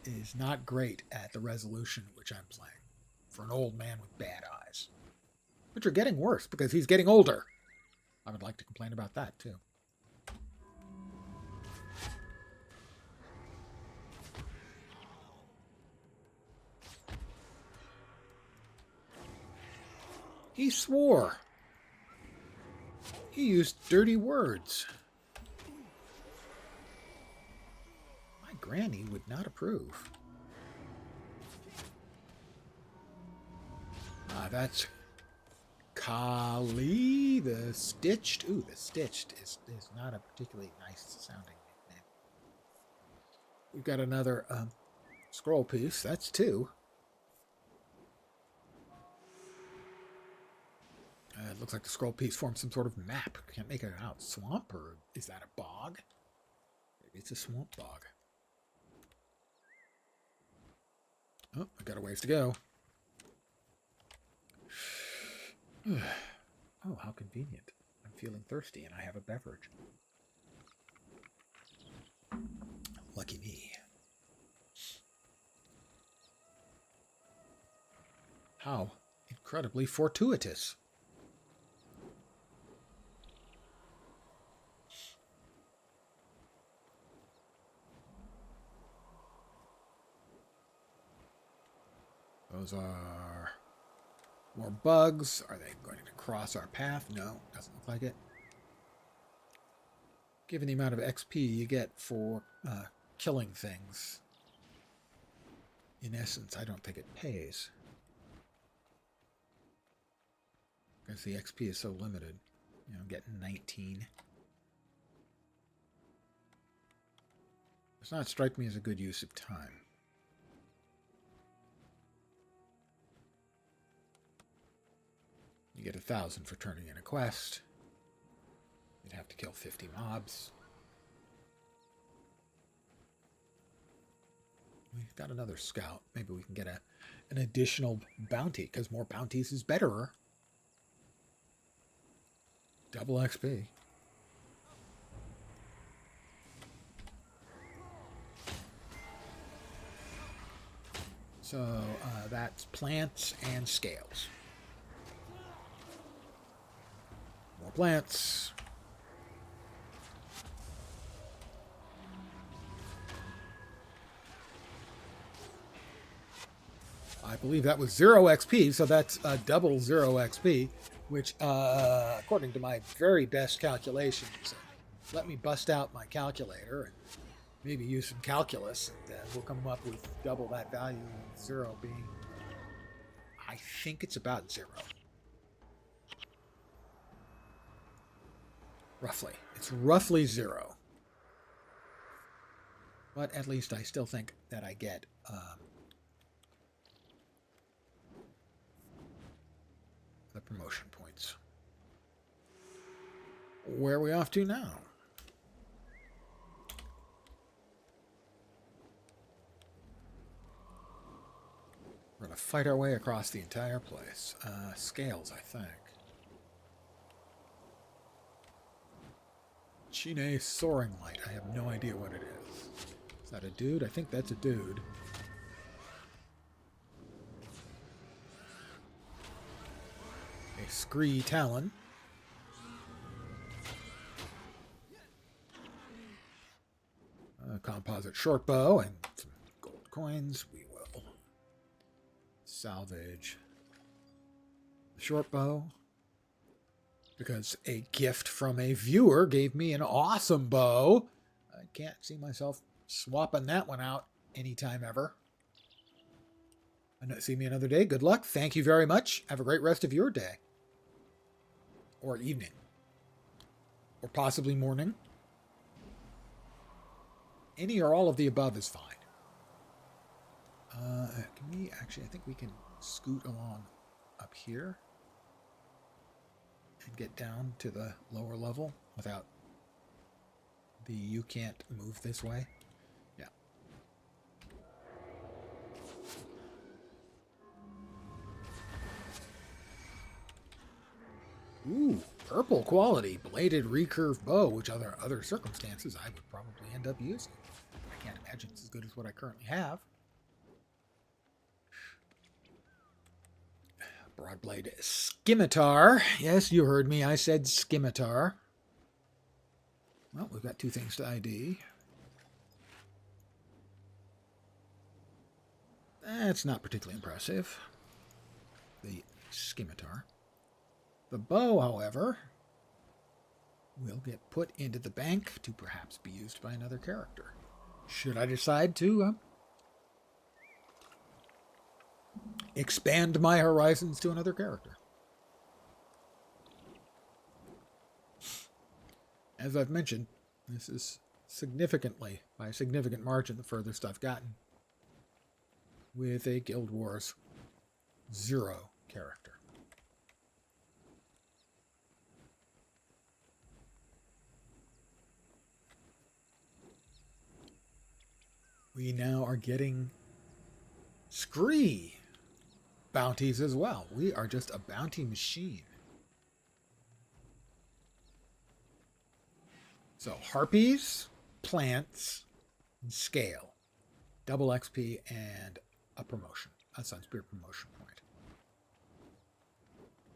is not great at the resolution which I'm playing. For an old man with bad eyes. Which are getting worse because he's getting older. I would like to complain about that too. He swore. He used dirty words. My granny would not approve. That's Kali, the Stitched. Ooh, the Stitched is not a particularly nice sounding nickname. We've got another scroll piece. That's 2. It looks like the scroll piece forms some sort of map. Can't make it out. Swamp, or is that a bog? Maybe it's a swamp bog. Oh, I've got a ways to go. Oh, how convenient. I'm feeling thirsty and I have a beverage. Lucky me. How incredibly fortuitous. Those are more bugs. Are they going to cross our path? No, doesn't look like it. Given the amount of XP you get for killing things, in essence, I don't think it pays. Because the XP is so limited. You know, getting 19. Does not strike me as a good use of time. You get 1,000 for turning in a quest. You'd have to kill 50 mobs. We've got another scout. Maybe we can get an additional bounty, because more bounties is better. Double XP. So that's plants and scales. More plants. I believe that was 0 XP, so that's double 0 XP, which, according to my very best calculations, let me bust out my calculator and maybe use some calculus, and we'll come up with double that value, 0 being, I think it's about 0. Roughly. It's roughly 0. But at least I still think that I get the promotion points. Where are we off to now? We're going to fight our way across the entire place. Scales, I think. Chine Soaring Light. I have no idea what it is. Is that a dude? I think that's a dude. A Scree Talon. A composite short bow and some gold coins. We will salvage the short bow because a gift from a viewer gave me an awesome bow. I can't see myself swapping that one out anytime ever. See me another day. Good luck. Thank you very much. Have a great rest of your day. Or evening. Or possibly morning. Any or all of the above is fine. Can we actually, I think we can scoot along up here and get down to the lower level without the you can't move this way. Yeah. Ooh, purple quality bladed recurve bow, which other circumstances I would probably end up using. I can't imagine it's as good as what I currently have. Broadblade scimitar. Yes, you heard me. I said scimitar. Well, we've got two things to ID. That's not particularly impressive. The scimitar. The bow, however, will get put into the bank to perhaps be used by another character. Should I decide to expand my horizons to another character. As I've mentioned, this is significantly, by a significant margin, the furthest I've gotten with a Guild Wars 0 character. We now are getting Scree bounties as well. We are just a bounty machine. So harpies, plants, and scale. Double XP and a promotion. A Sunspear promotion point.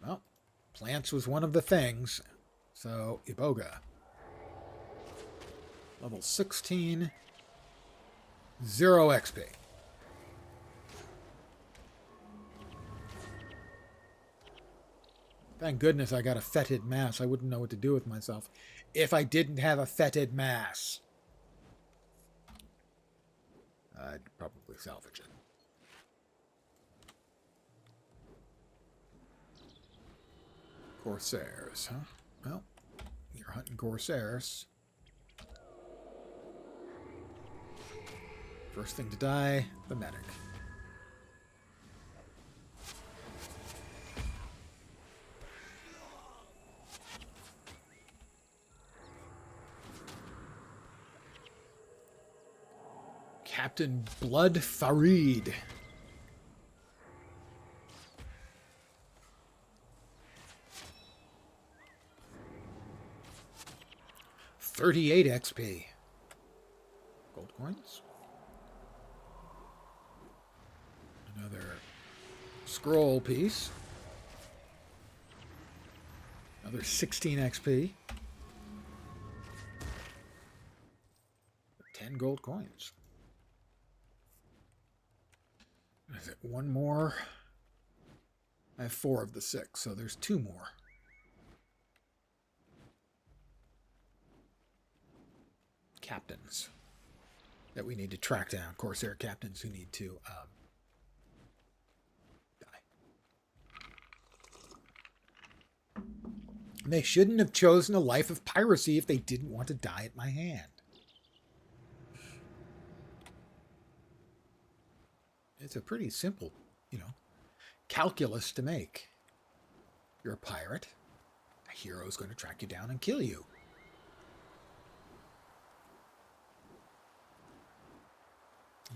Well, plants was one of the things. So Iboga. Level 16. 0 XP. Thank goodness I got a fetid mass. I wouldn't know what to do with myself if I didn't have a fetid mass. I'd probably salvage it. Corsairs, huh? Well, you're hunting Corsairs. First thing to die, the medic. Captain Blood Farid. $38 XP. Gold coins. Another scroll piece. Another 16 XP. 10 gold coins. Is it one more? I have 4 of the 6, so there's 2 more. Captains that we need to track down. Corsair captains who need to die. They shouldn't have chosen a life of piracy if they didn't want to die at my hand. It's a pretty simple, calculus to make. You're a pirate. A hero's going to track you down and kill you.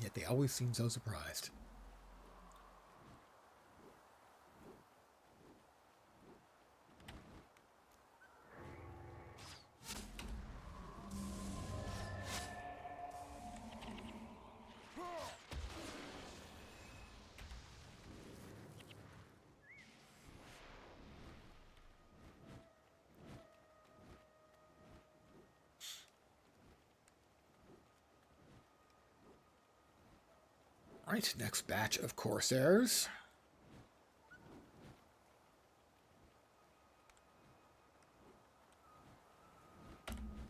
Yet they always seem so surprised. Alright, next batch of Corsairs.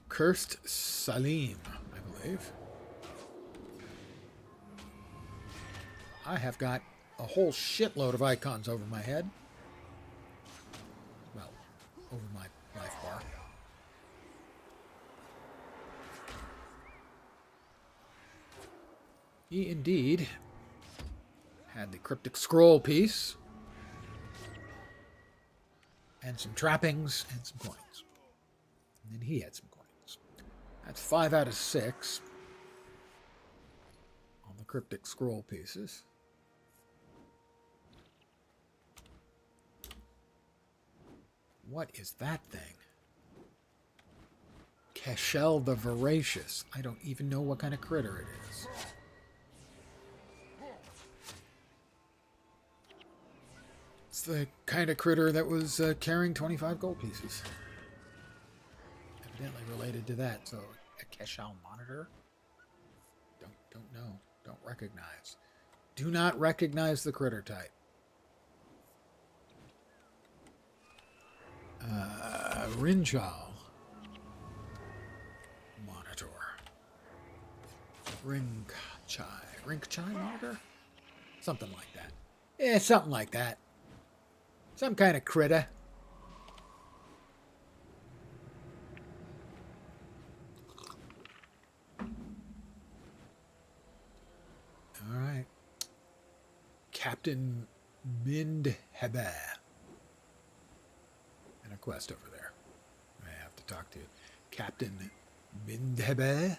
Cursed Salim, I believe. I have got a whole shitload of icons over my head. Well, over my life bar. He indeed had the cryptic scroll piece. And some trappings and some coins. And then he had some coins. That's 5 out of 6 on the cryptic scroll pieces. What is that thing? Cashel the Voracious. I don't even know what kind of critter it is. It's the kind of critter that was carrying 25 gold pieces. Evidently related to that. So, a Cashel monitor? Don't know. Don't recognize. Do not recognize the critter type. Rinjal monitor. Ringchai monitor? Something like that. Yeah, something like that. Some kind of critter. All right. Captain Mindhebe. And a quest over there. I have to talk to Captain Mindhebe.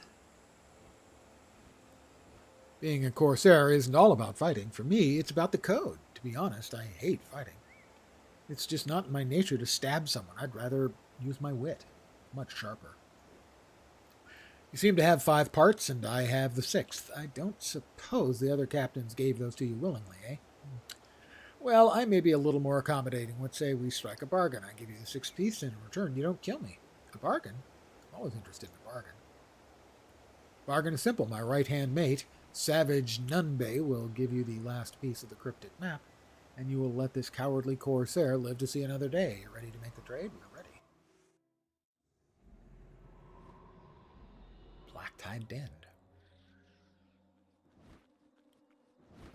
Being a Corsair isn't all about fighting. For me, it's about the code. To be honest, I hate fighting. It's just not in my nature to stab someone. I'd rather use my wit. Much sharper. You seem to have 5 parts, and I have the 6th. I don't suppose the other captains gave those to you willingly, eh? Well, I may be a little more accommodating. Let's say we strike a bargain. I give you the 6th piece, and in return, you don't kill me. A bargain? I'm always interested in a bargain. Bargain is simple. My right-hand mate, Savage Nunbay, will give you the last piece of the cryptic map, and you will let this cowardly Corsair live to see another day. You ready to make the trade? We're ready. Black-Tide Den.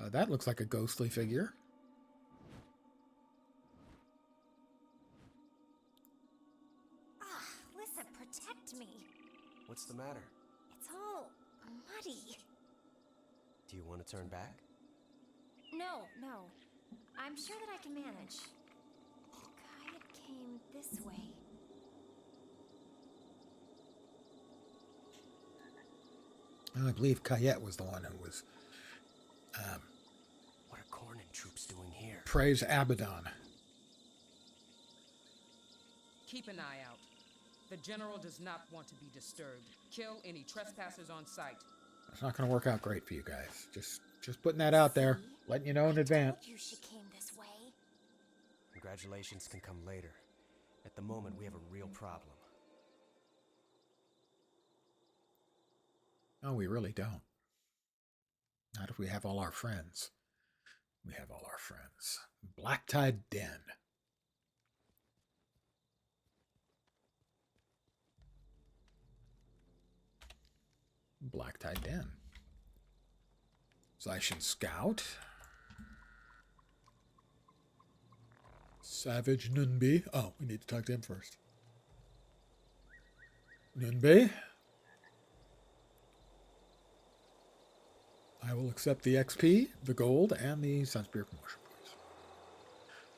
That looks like a ghostly figure. Lissa, protect me. What's the matter? It's all muddy. Do you want to turn back? No. I'm sure that I can manage. Kayet came this way. I believe Kayet was the one who was... What are Cornin troops doing here? Praise Abaddon. Keep an eye out. The general does not want to be disturbed. Kill any trespassers on sight. It's not going to work out great for you guys. Just putting that out there. Letting you know in advance. I told you she came this way. Congratulations can come later. At the moment, we have a real problem. No, we really don't. Not if we have all our friends. We have all our friends. Black-Tide Den. Black-Tide Den. Zaishan Scout. Savage Nunbi. Oh, we need to talk to him first. Nunbi. I will accept the XP, the gold, and the Sunspear promotion points.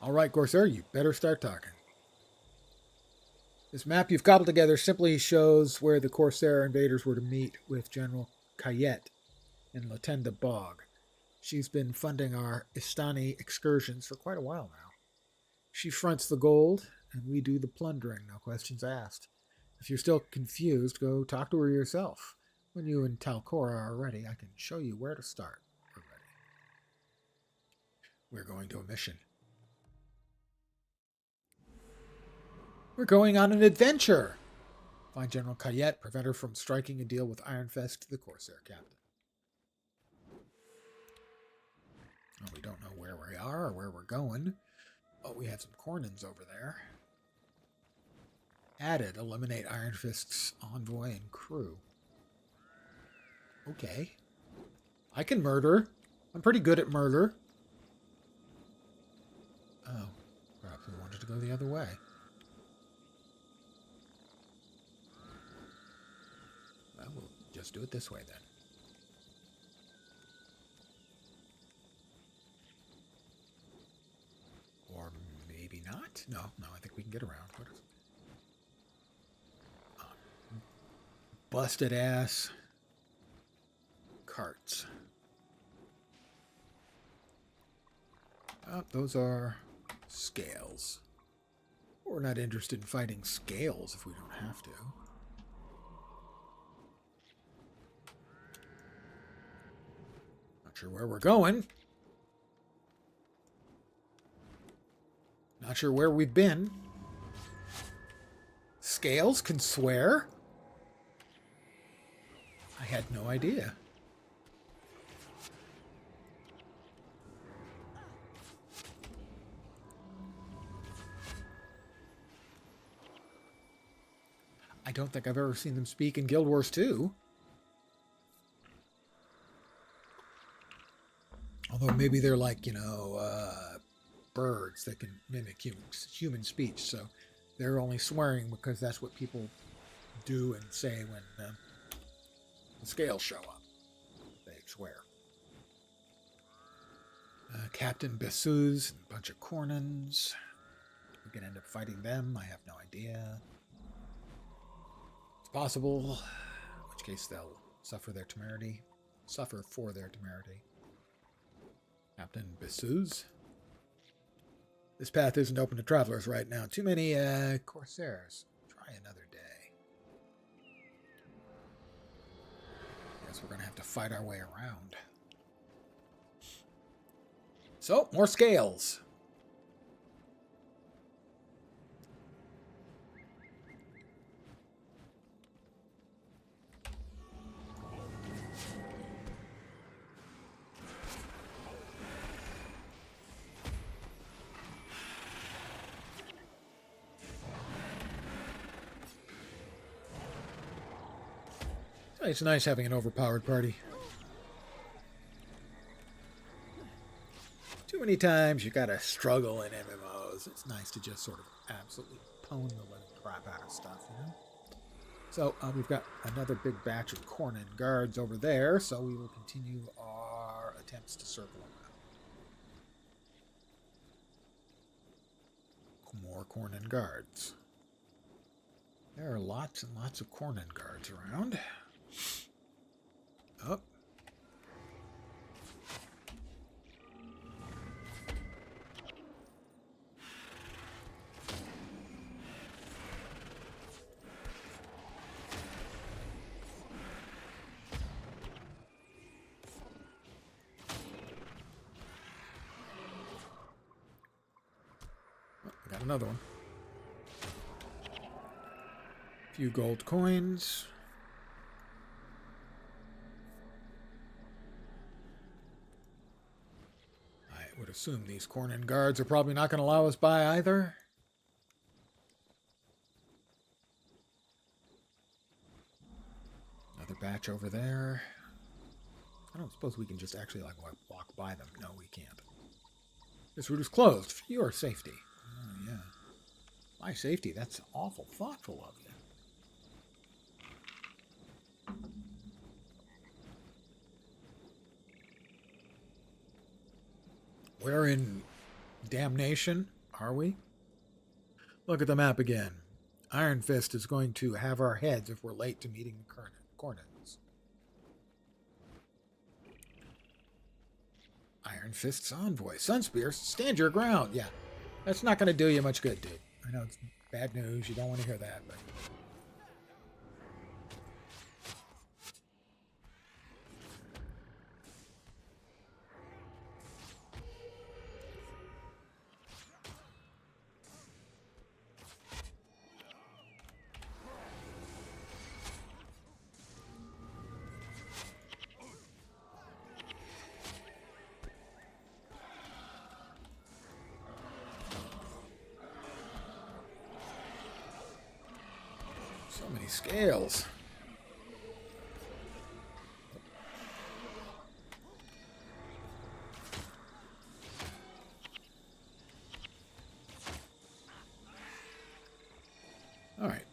All right, Corsair, you better start talking. This map you've cobbled together simply shows where the Corsair invaders were to meet with General Kayet in Latenda Bog. She's been funding our Istani excursions for quite a while now. She fronts the gold, and we do the plundering, no questions asked. If you're still confused, go talk to her yourself. When you and Talcora are ready, I can show you where to start. We're ready. We're going to a mission. We're going on an adventure! Find General Kayet, prevent her from striking a deal with Ironfest, the Corsair captain. Oh, we don't know where we are or where we're going. Oh, we had some Cornins over there. Added, eliminate Iron Fist's envoy and crew. Okay. I can murder. I'm pretty good at murder. Oh, perhaps we wanted to go the other way. Well, we'll just do it this way then. Or maybe not? No, I think we can get around. What is busted ass carts. Those are scales. We're not interested in fighting scales if we don't have to. Not sure where we're going. Not sure where we've been. Scales can swear? I had no idea. I don't think I've ever seen them speak in Guild Wars 2. Although maybe they're like, birds that can mimic human speech. So they're only swearing because that's what people do and say when the scales show up. They swear. Captain Bessuz and a bunch of Cornins. We can end up fighting them. I have no idea. It's possible. In which case they'll suffer for their temerity. Captain Bessuz. This path isn't open to travelers right now. Too many corsairs. Try another day. Guess we're going to have to fight our way around. So, more scales. It's nice having an overpowered party. Too many times you gotta struggle in MMOs. It's nice to just sort of absolutely pwn the living crap out of stuff, you know? So we've got another big batch of Cornin guards over there, so we will continue our attempts to circle around. More Cornin guards. There are lots and lots of Cornin guards around. Up. Got another one. A few gold coins. I would assume these Cornin guards are probably not going to allow us by either. Another batch over there. I don't suppose we can just actually like walk by them. No, we can't. This route is closed for your safety. Oh, yeah. My safety? That's awful thoughtful of you. Where in damnation are we? Look at the map again. Iron Fist is going to have our heads if we're late to meeting the Cornins. Iron Fist's envoy. Sunspear, stand your ground. Yeah, that's not going to do you much good, dude. I know it's bad news. You don't want to hear that, but... So many scales. All right.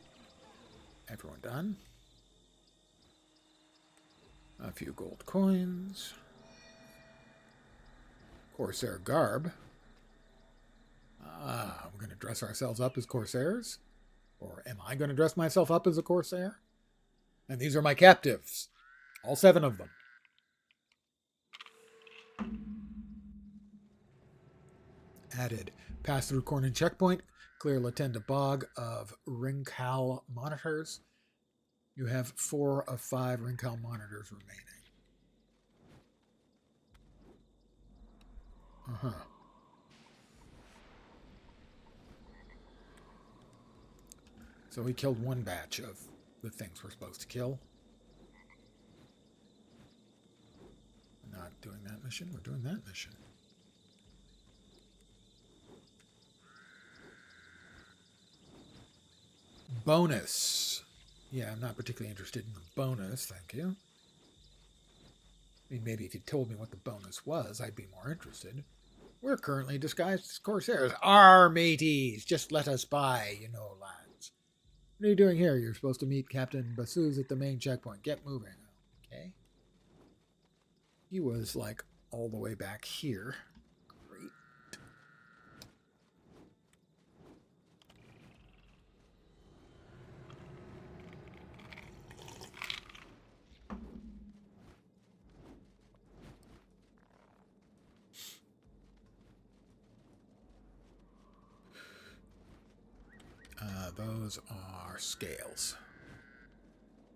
Everyone done? A few gold coins. Corsair garb. Ah, we're going to dress ourselves up as Corsairs? Or am I going to dress myself up as a Corsair? And these are my captives. All 7 of them. Added. Pass through Cornin checkpoint. Clear Latenda Bog of Rincal monitors. You have 4 of 5 Rincal monitors remaining. Uh-huh. So we killed 1 batch of the things we're supposed to kill. We're not doing that mission. We're doing that mission. Bonus. Yeah, I'm not particularly interested in the bonus, thank you. I mean, maybe if you told me what the bonus was, I'd be more interested. We're currently disguised as Corsairs. Our mateys! Just let us by, you know, lads. What are you doing here? You're supposed to meet Captain Bassouz at the main checkpoint. Get moving. Okay. He was, like, all the way back here. Great. Those are scales.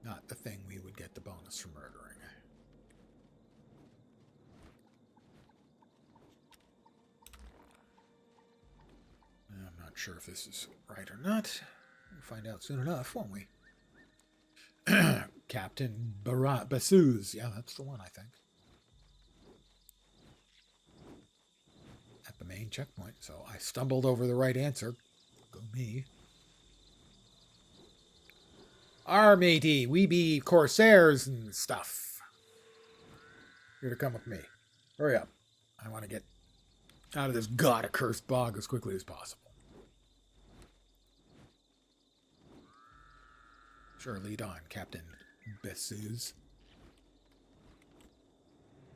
Not the thing we would get the bonus for murdering. I'm not sure if this is right or not. We'll find out soon enough, won't we? Captain Bassouz. Yeah, that's the one, I think. At the main checkpoint, so I stumbled over the right answer. Go me. Our matey, we be Corsairs and stuff. Here to come with me. Hurry up. I want to get out of this god-accursed bog as quickly as possible. Sure, lead on, Captain Bassouz.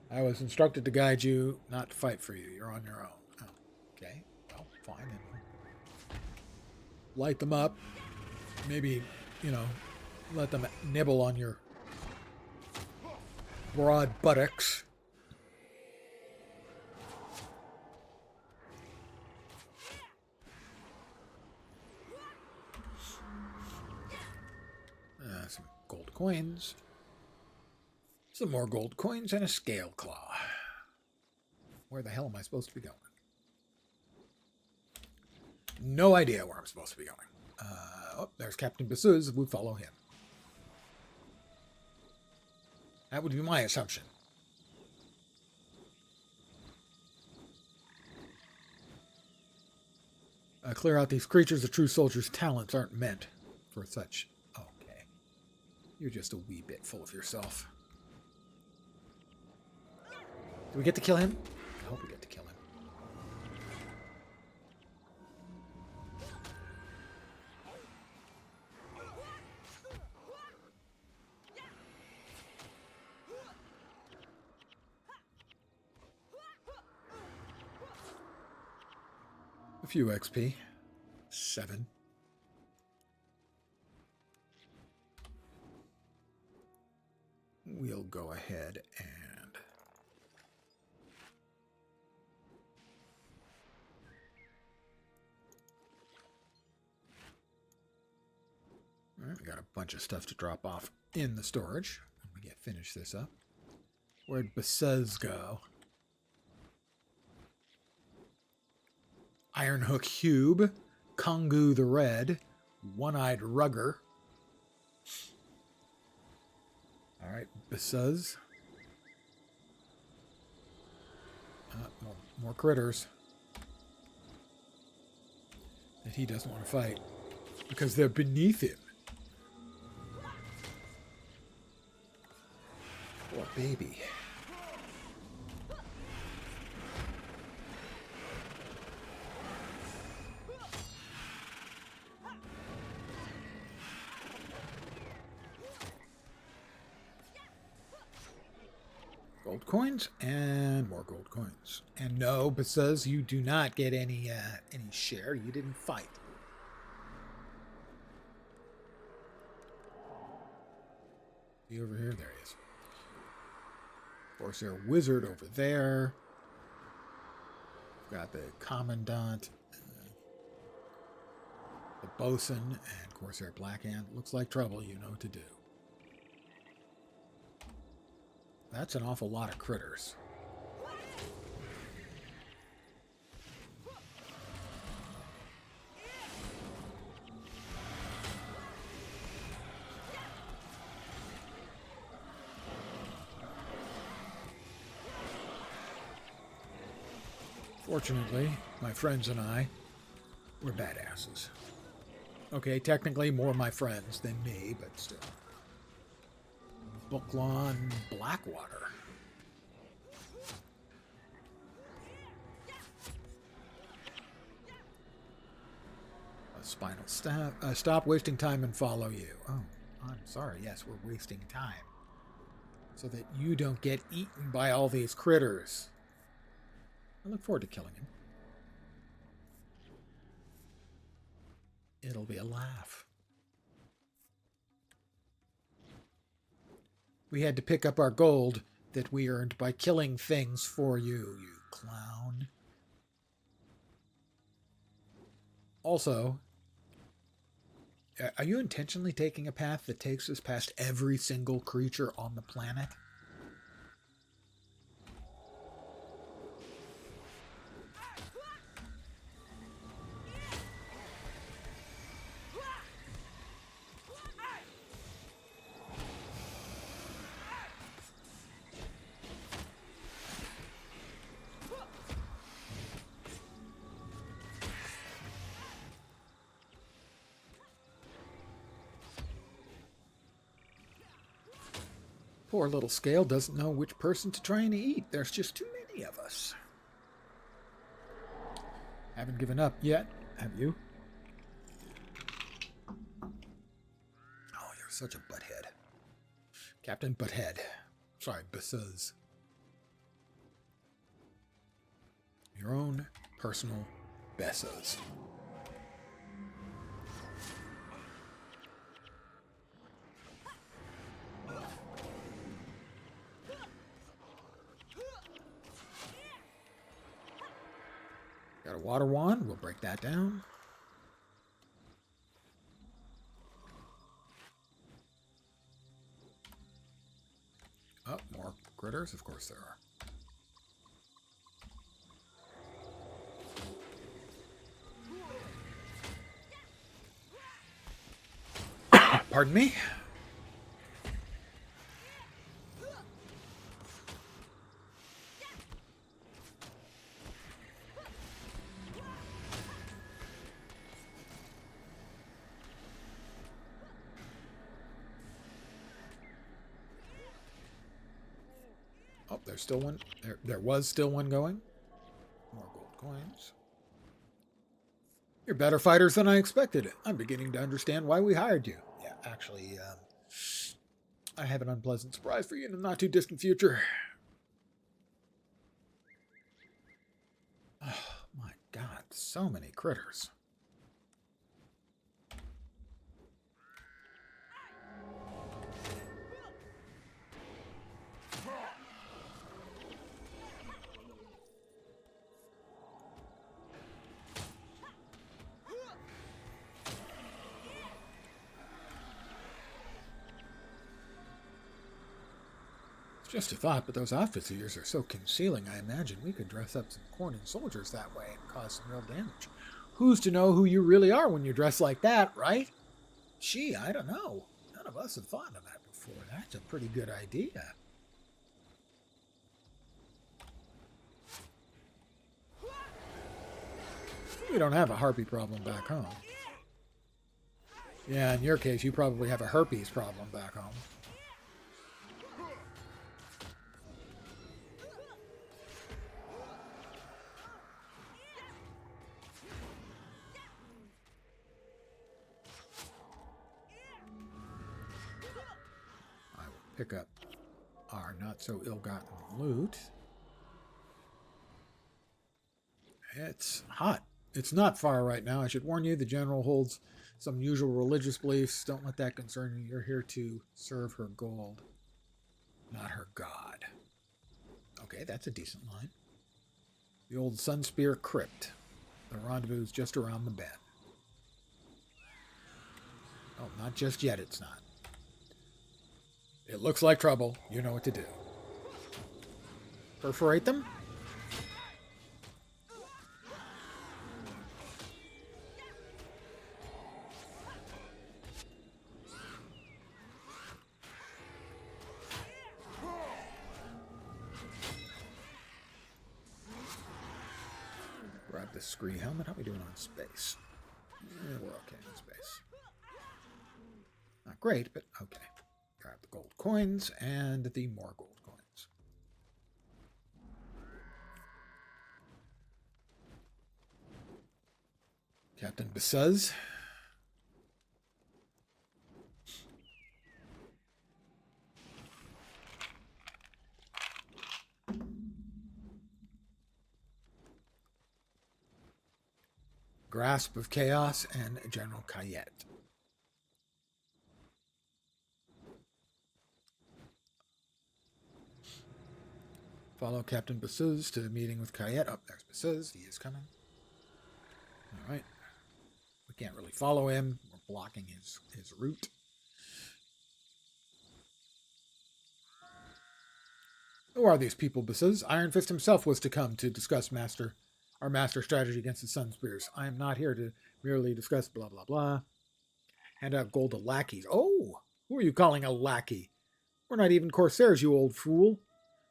I was instructed to guide you, not to fight for you. You're on your own. Oh, okay, well, fine. Then. Light them up. Maybe, you know, let them nibble on your broad buttocks. Some gold coins. Some more gold coins and a scale claw. Where the hell am I supposed to be going? No idea where I'm supposed to be going. Oh, there's Captain Bassouz. We follow him. That would be my assumption. Clear out these creatures. A true soldier's talents aren't meant for such. Okay. You're just a wee bit full of yourself. Do we get to kill him? I hope we get to kill him. A few XP. 7. We'll go ahead and all right, we got a bunch of stuff to drop off in the storage when we finish this up. Where'd Bassouz go? Ironhook Hube, Kongu the Red, One-Eyed Rugger. All right, Bassouz. More critters that he doesn't want to fight because they're beneath him. Poor baby. Gold coins and more gold coins. And no, because you do not get any share. You didn't fight. See over here? There he is. Of course, there's a wizard over there. We've got the commandant, the bosun, and of course, their black ant. Looks like trouble. You know what to do. That's an awful lot of critters. Fortunately, my friends and I were badasses. Okay, technically more my friends than me, but still. Booklawn Blackwater. A spinal staff. Stop wasting time and follow you. Oh, I'm sorry. Yes, we're wasting time. So that you don't get eaten by all these critters. I look forward to killing him. It'll be a laugh. We had to pick up our gold that we earned by killing things for you, you clown. Also, are you intentionally taking a path that takes us past every single creature on the planet? Poor little Scale doesn't know which person to try and eat. There's just too many of us. Haven't given up yet, have you? Oh, you're such a butthead. Captain Butthead. Sorry, Buzz. Your own personal Bessas. Got a water wand. We'll break that down. Oh, more critters. Of course there are. Pardon me? Oh, there's still one. There was still one going. More gold coins. You're better fighters than I expected. I'm beginning to understand why we hired you. Yeah, actually, I have an unpleasant surprise for you in the not too distant future. Oh, my God, so many critters. Just a thought, but those outfits of yours are so concealing, I imagine we could dress up some Cornin soldiers that way and cause some real damage. Who's to know who you really are when you dress like that, right? Gee, I don't know. None of us have thought of that before. That's a pretty good idea. We don't have a harpy problem back home. Yeah, in your case, you probably have a herpes problem back home. pick up our not so ill-gotten loot. It's hot. It's not far right now. I should warn you, the general holds some unusual religious beliefs. Don't let that concern you. You're here to serve her gold, not her god. Okay, that's a decent line. The old Sunspear Crypt. The rendezvous just around the bend. Oh, not just yet, it's not. It looks like trouble. You know what to do. Perforate them? Grab the scree helmet. How are we doing on space? Yeah, we're okay in space. Not great, but okay. Grab the gold coins and the more gold coins. Captain Basuz. Grasp of Chaos and General Kayet. Follow Captain Basuz to the meeting with Kayet. Oh, there's Basuz. He is coming. All right. We can't really follow him. We're blocking his route. Who are these people, Basuz? Iron Fist himself was to come to discuss our master strategy against the Sun Spears. I am not here to merely discuss blah, blah, blah. Hand out gold to lackeys. Oh, who are you calling a lackey? We're not even corsairs, you old fool.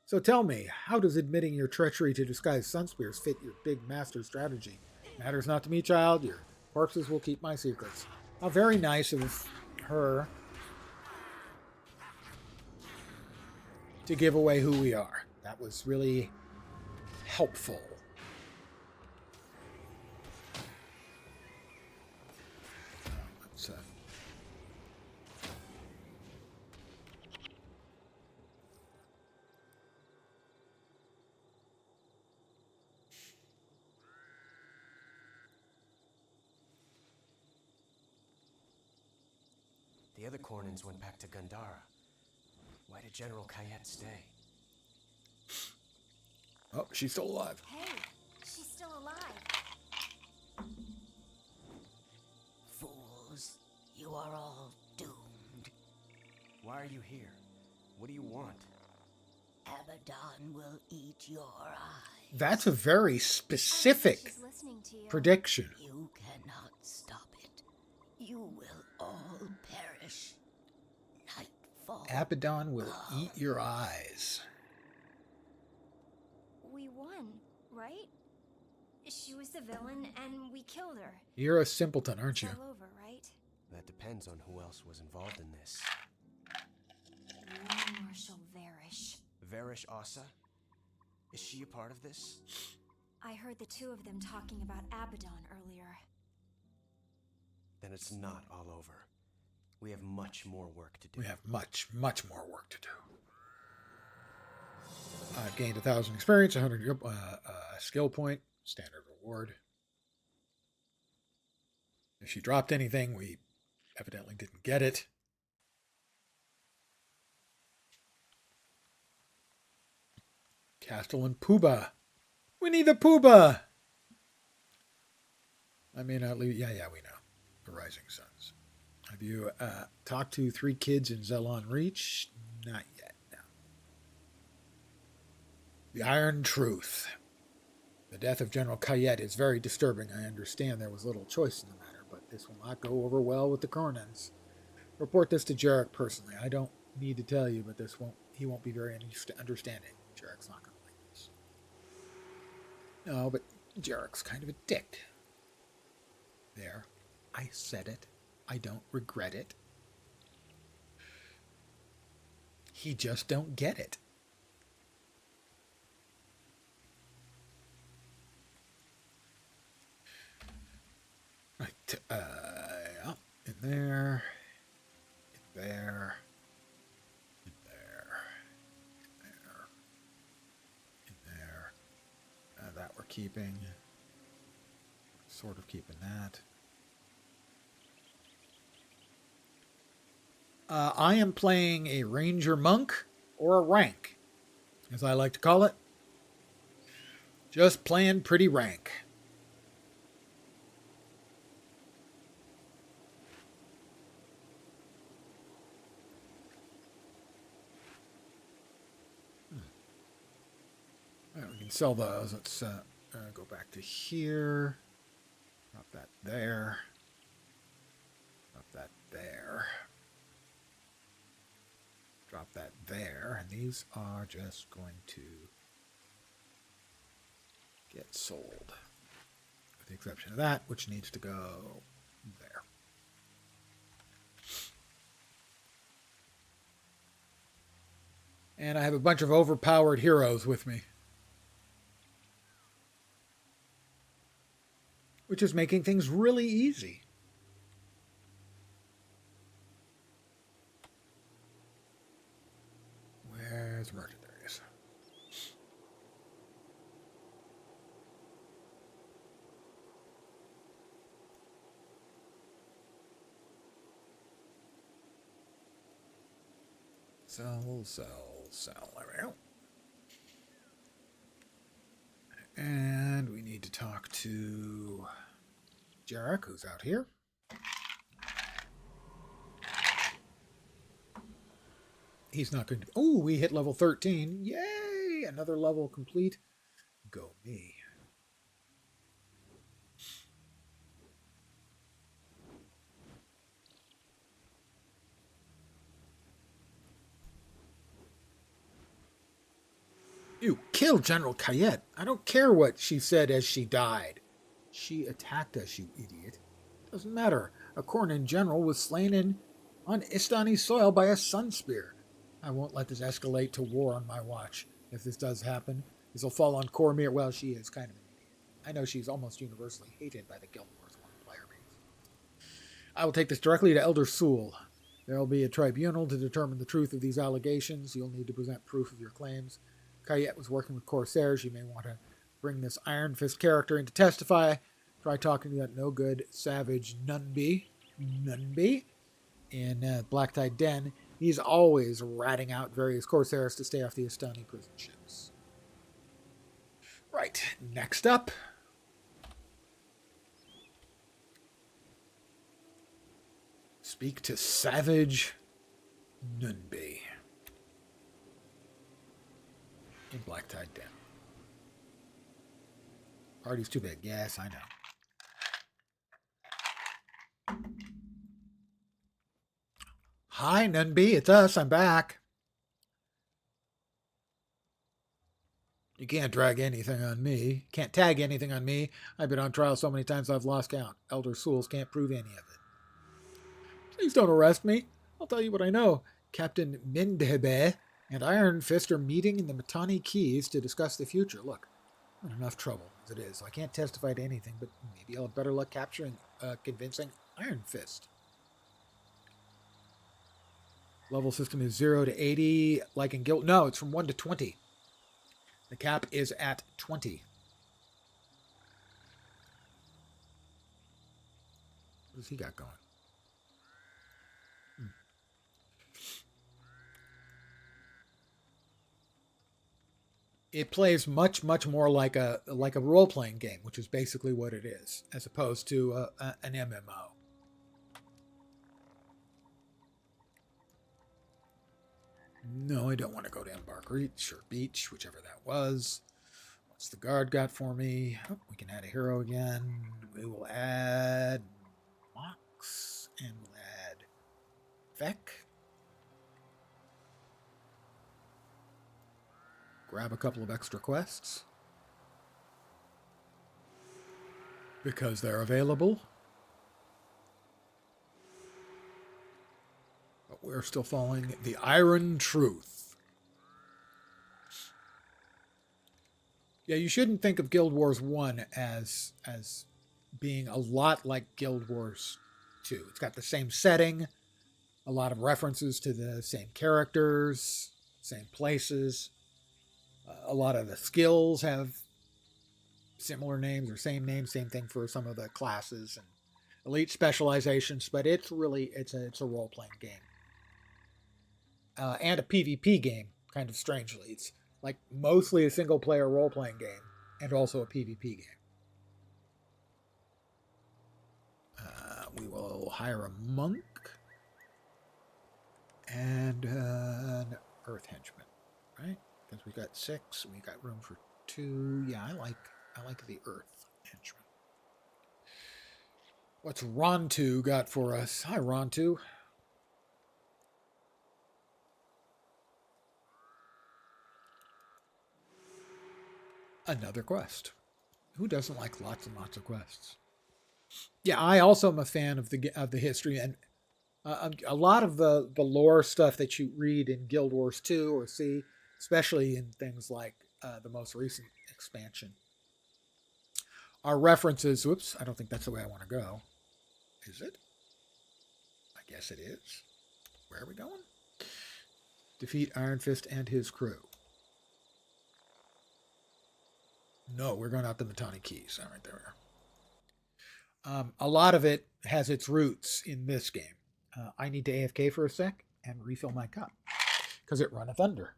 So tell me, how does admitting your treachery to disguise Sun Spears fit your big master strategy? Matters not to me, child. Your corpses will keep my secrets. How very nice of her to give away who we are. That was really helpful. Let's The other Cornins went back to Gandhara. Why did General Kayet stay? Oh, she's still alive. Hey, she's still alive. Fools, you are all doomed. Why are you here? What do you want? Abaddon will eat your eyes. That's a very specific She's listening to you. prediction. You cannot stop it. You will all perish. Nightfall. Abaddon will eat your eyes. We won, right? She was the villain and we killed her. You're a simpleton, aren't you? It's all over, right? That depends on who else was involved in this. Marshal Varish. Varish Asa? Is she a part of this? I heard the two of them talking about Abaddon earlier. Then it's not all over. We have much more work to do. We have much, much more work to do. Gained 1,000 experience, 100 skill point, standard reward. If she dropped anything, we evidently didn't get it. Castellan Pooba. We need the Pooba. I may not leave. Yeah, we know. The Rising Suns. Have you talked to 3 kids in Zelon Reach? Not yet, no. The Iron Truth. The death of General Kayet is very disturbing. I understand there was little choice in the matter, but this will not go over well with the Cornins. Report this to Jarek personally. I don't need to tell you, but he won't be very understanding. Jarek's not going to like this. No, but Jarek's kind of a dick. There. I said it. I don't regret it. He just don't get it. Right. Yeah. In there. In there. In there. keeping. Sort of keeping that. I am playing a Ranger Monk, or a rank, as I like to call it. Just playing pretty rank. Right, we can sell those. Let's go back to here. Drop that there. Drop that there. Drop that there. And these are just going to get sold. With the exception of that, which needs to go there. And I have a bunch of overpowered heroes with me. Which is making things really easy. Where's mercenaries? Sell, sell, sell. There we go. And we need to talk to Jarek, who's out here. He's not going to... Oh, we hit level 13. Yay! Another level complete. Go me. You killed General Kayet. I don't care what she said as she died. She attacked us, you idiot. Doesn't matter. A Kornan general was slain on Istani soil by a sun spear. I won't let this escalate to war on my watch. If this does happen, this will fall on Cormir. Well, she is kind of an idiot. I know she's almost universally hated by the Guild Wars player base. I will take this directly to Elder Sul. There will be a tribunal to determine the truth of these allegations. You'll need to present proof of your claims. Kayet was working with Corsairs. You may want to bring this Iron Fist character in to testify. Try talking to that no-good savage Nunby in Black Tide Den. He's always ratting out various Corsairs to stay off the Istani prison ships. Right, next up. Speak to Savage Nunby in Black Tide Den. Party's too big. Yes, I know. Hi, Nunby. It's us. I'm back. You can't drag anything on me. Can't tag anything on me. I've been on trial so many times I've lost count. Elder Souls can't prove any of it. Please don't arrest me. I'll tell you what I know. Captain Mindhebe and Iron Fist are meeting in the Mittani Keys to discuss the future. Look, I'm in enough trouble as it is, so I can't testify to anything, but maybe I'll have better luck capturing, convincing Iron Fist. Level system is 0 to 80, like in Guild. No, it's from 1 to 20. The cap is at 20. What has he got going? It plays much more like a role-playing game, which is basically what it is, as opposed to an MMO. No, I don't want to go to Embark Reach or Beach, whichever that was. What's the guard got for me? Oh, we can add a hero again. We will add Mox, and we'll add Vec. Grab a couple of extra quests, because they're available. But we're still following the Iron Truth. Yeah, you shouldn't think of Guild Wars 1 as being a lot like Guild Wars 2. It's got the same setting, a lot of references to the same characters, same places. A lot of the skills have similar names or same names, same thing for some of the classes and elite specializations, but it's really it's a role playing game and a PvP game. Kind of strangely, it's like mostly a single player role playing game and also a PvP game. We will hire a monk and an earth henchman, right? Because we got 6, we got room for 2. Yeah, I like the earth henchman. What's Rontu got for us? Hi, Rontu. Another quest. Who doesn't like lots and lots of quests? Yeah, I also am a fan of the history, and a lot of the lore stuff that you read in Guild Wars 2 or see, especially in things like the most recent expansion, are references. Whoops, I don't think that's the way I want to go. Is it? I guess it is. Where are we going? Defeat Iron Fist and his crew. No, we're going out the Matani Keys. All right, there we are. A lot of it has its roots in this game. I need to AFK for a sec and refill my cup because it runneth under.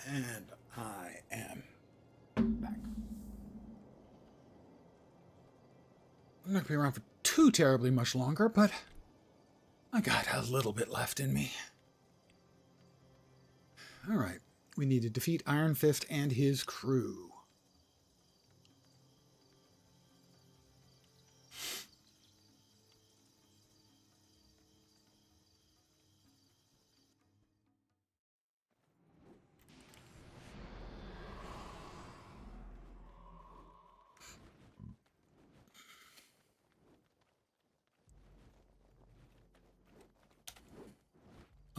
And I am back. I'm not going to be around for too terribly much longer, but I got a little bit left in me. All right. We need to defeat Iron Fist and his crew.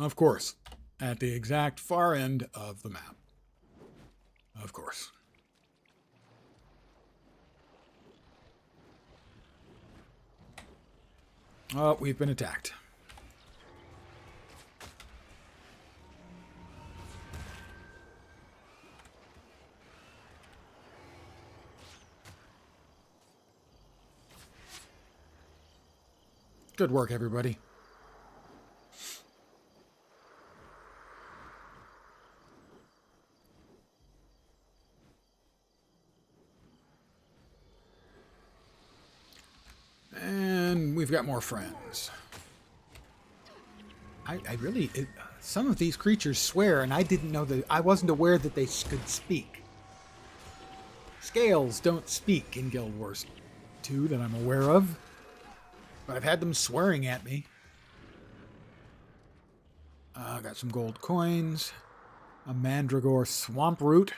Of course, at the exact far end of the map. Of course. Oh, we've been attacked. Good work, everybody. And we've got more friends. Some of these creatures swear, and I didn't know that. I wasn't aware that they could speak. Scales don't speak in Guild Wars 2 that I'm aware of, but I've had them swearing at me. Got some gold coins, a mandragore swamp root.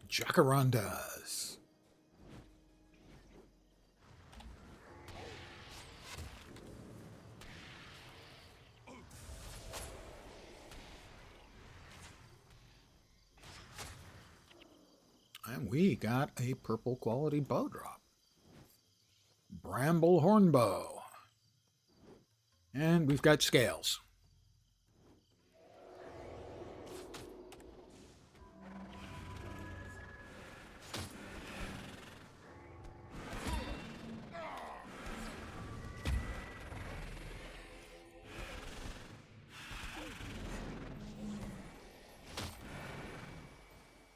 Jacarandas. And we got a purple quality bow drop. Bramble hornbow. And we've got scales.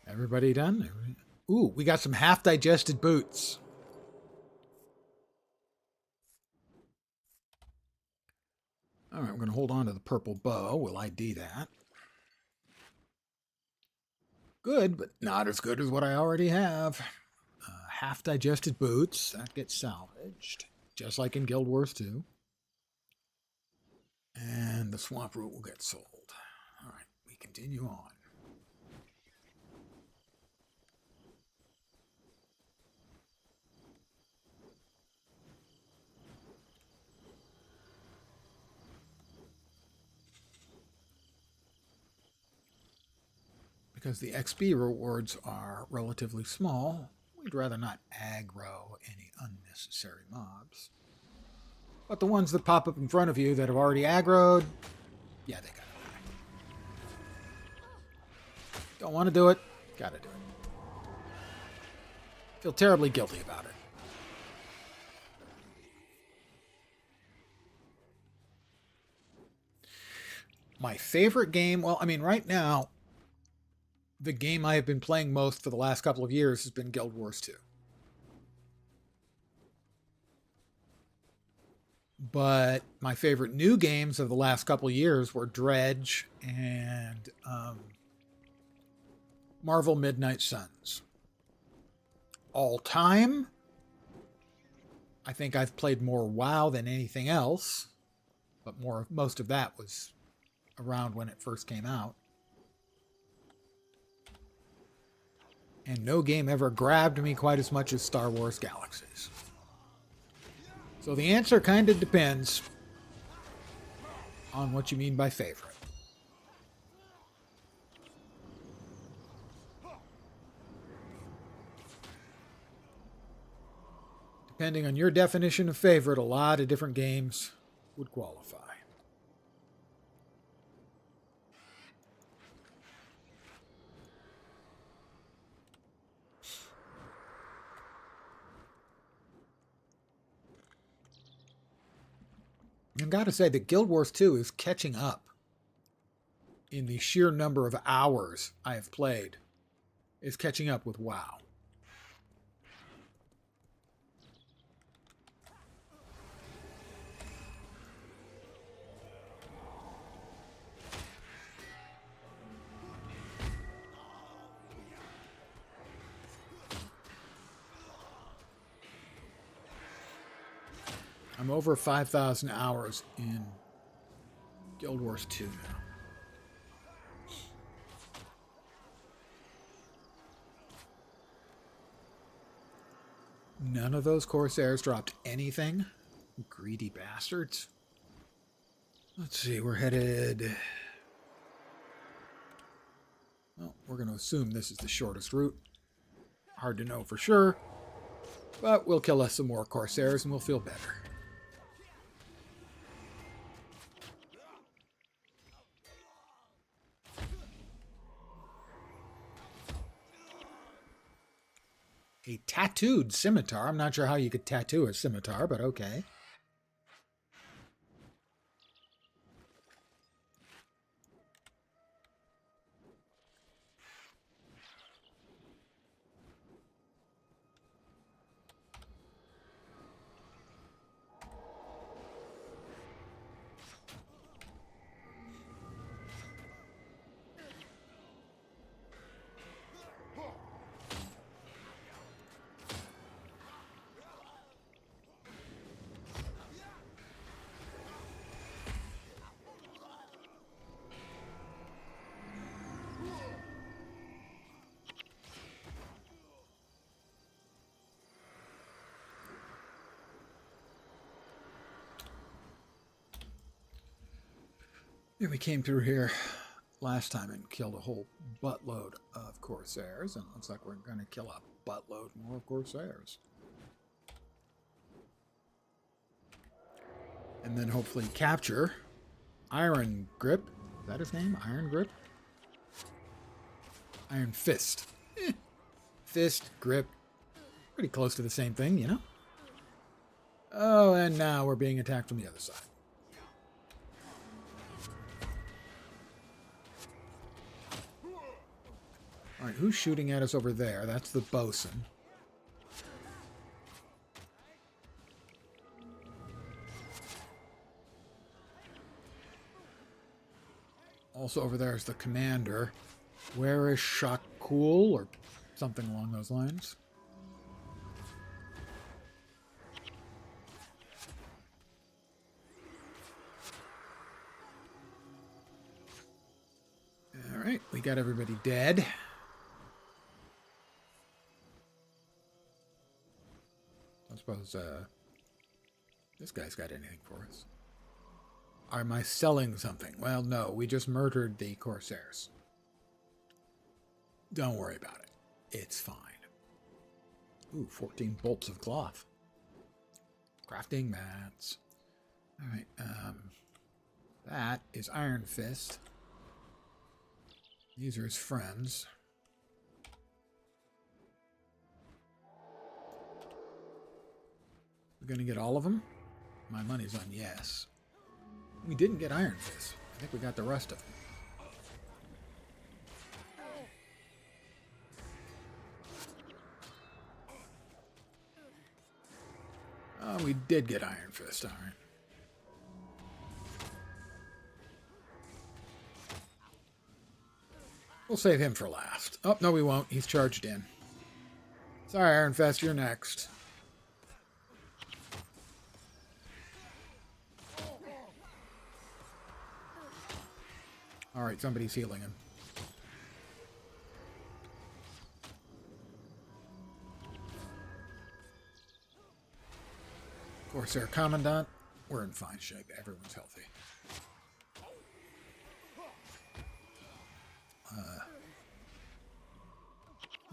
Everybody done? Ooh, we got some half-digested boots. All right, we're going to hold on to the purple bow. We'll ID that. Good, but not as good as what I already have. Half-digested boots. That gets salvaged, just like in Guild Wars 2. And the swamp root will get sold. All right, we continue on. Because the XP rewards are relatively small, we'd rather not aggro any unnecessary mobs. But the ones that pop up in front of you that have already aggroed, yeah, they gotta die. Don't want to do it, gotta do it. Feel terribly guilty about it. My favorite game, well, I mean, right now, the game I have been playing most for the last couple of years has been Guild Wars 2. But my favorite new games of the last couple of years were Dredge and Marvel Midnight Suns. All time, I think I've played more WoW than anything else, but most of that was around when it first came out. And no game ever grabbed me quite as much as Star Wars Galaxies. So the answer kind of depends on what you mean by favorite. Depending on your definition of favorite, a lot of different games would qualify. I've got to say that Guild Wars 2 is catching up in the sheer number of hours I have played. Is catching up with WoW. I'm over 5,000 hours in Guild Wars 2 now. None of those Corsairs dropped anything. Greedy bastards. Let's see, we're headed... Well, we're going to assume this is the shortest route. Hard to know for sure. But we'll kill us some more Corsairs and we'll feel better. A tattooed scimitar. I'm not sure how you could tattoo a scimitar, but okay. Yeah, we came through here. last time and killed a whole buttload of Corsairs, and it looks like we're going to kill a buttload more Corsairs. And then hopefully capture Iron Grip. Is that his name? Iron Grip? Iron Fist. Fist, grip. Pretty close to the same thing, you know? Oh, and now we're being attacked from the other side. Alright, who's shooting at us over there? That's the bosun. Also over there is the commander. Where is Shakul? Or something along those lines. Alright, we got everybody dead. I suppose this guy's got anything for us. Am I selling something? Well, no, we just murdered the Corsairs. Don't worry about it. It's fine. Ooh, 14 bolts of cloth. Crafting mats. Alright, that is Iron Fist. These are his friends. We're going to get all of them? My money's on yes. We didn't get Iron Fist. I think we got the rest of them. Oh, we did get Iron Fist, all right. We'll save him for last. Oh, no we won't. He's charged in. Sorry, Iron Fist, you're next. Alright, somebody's healing him. Corsair Commandant, we're in fine shape. Everyone's healthy.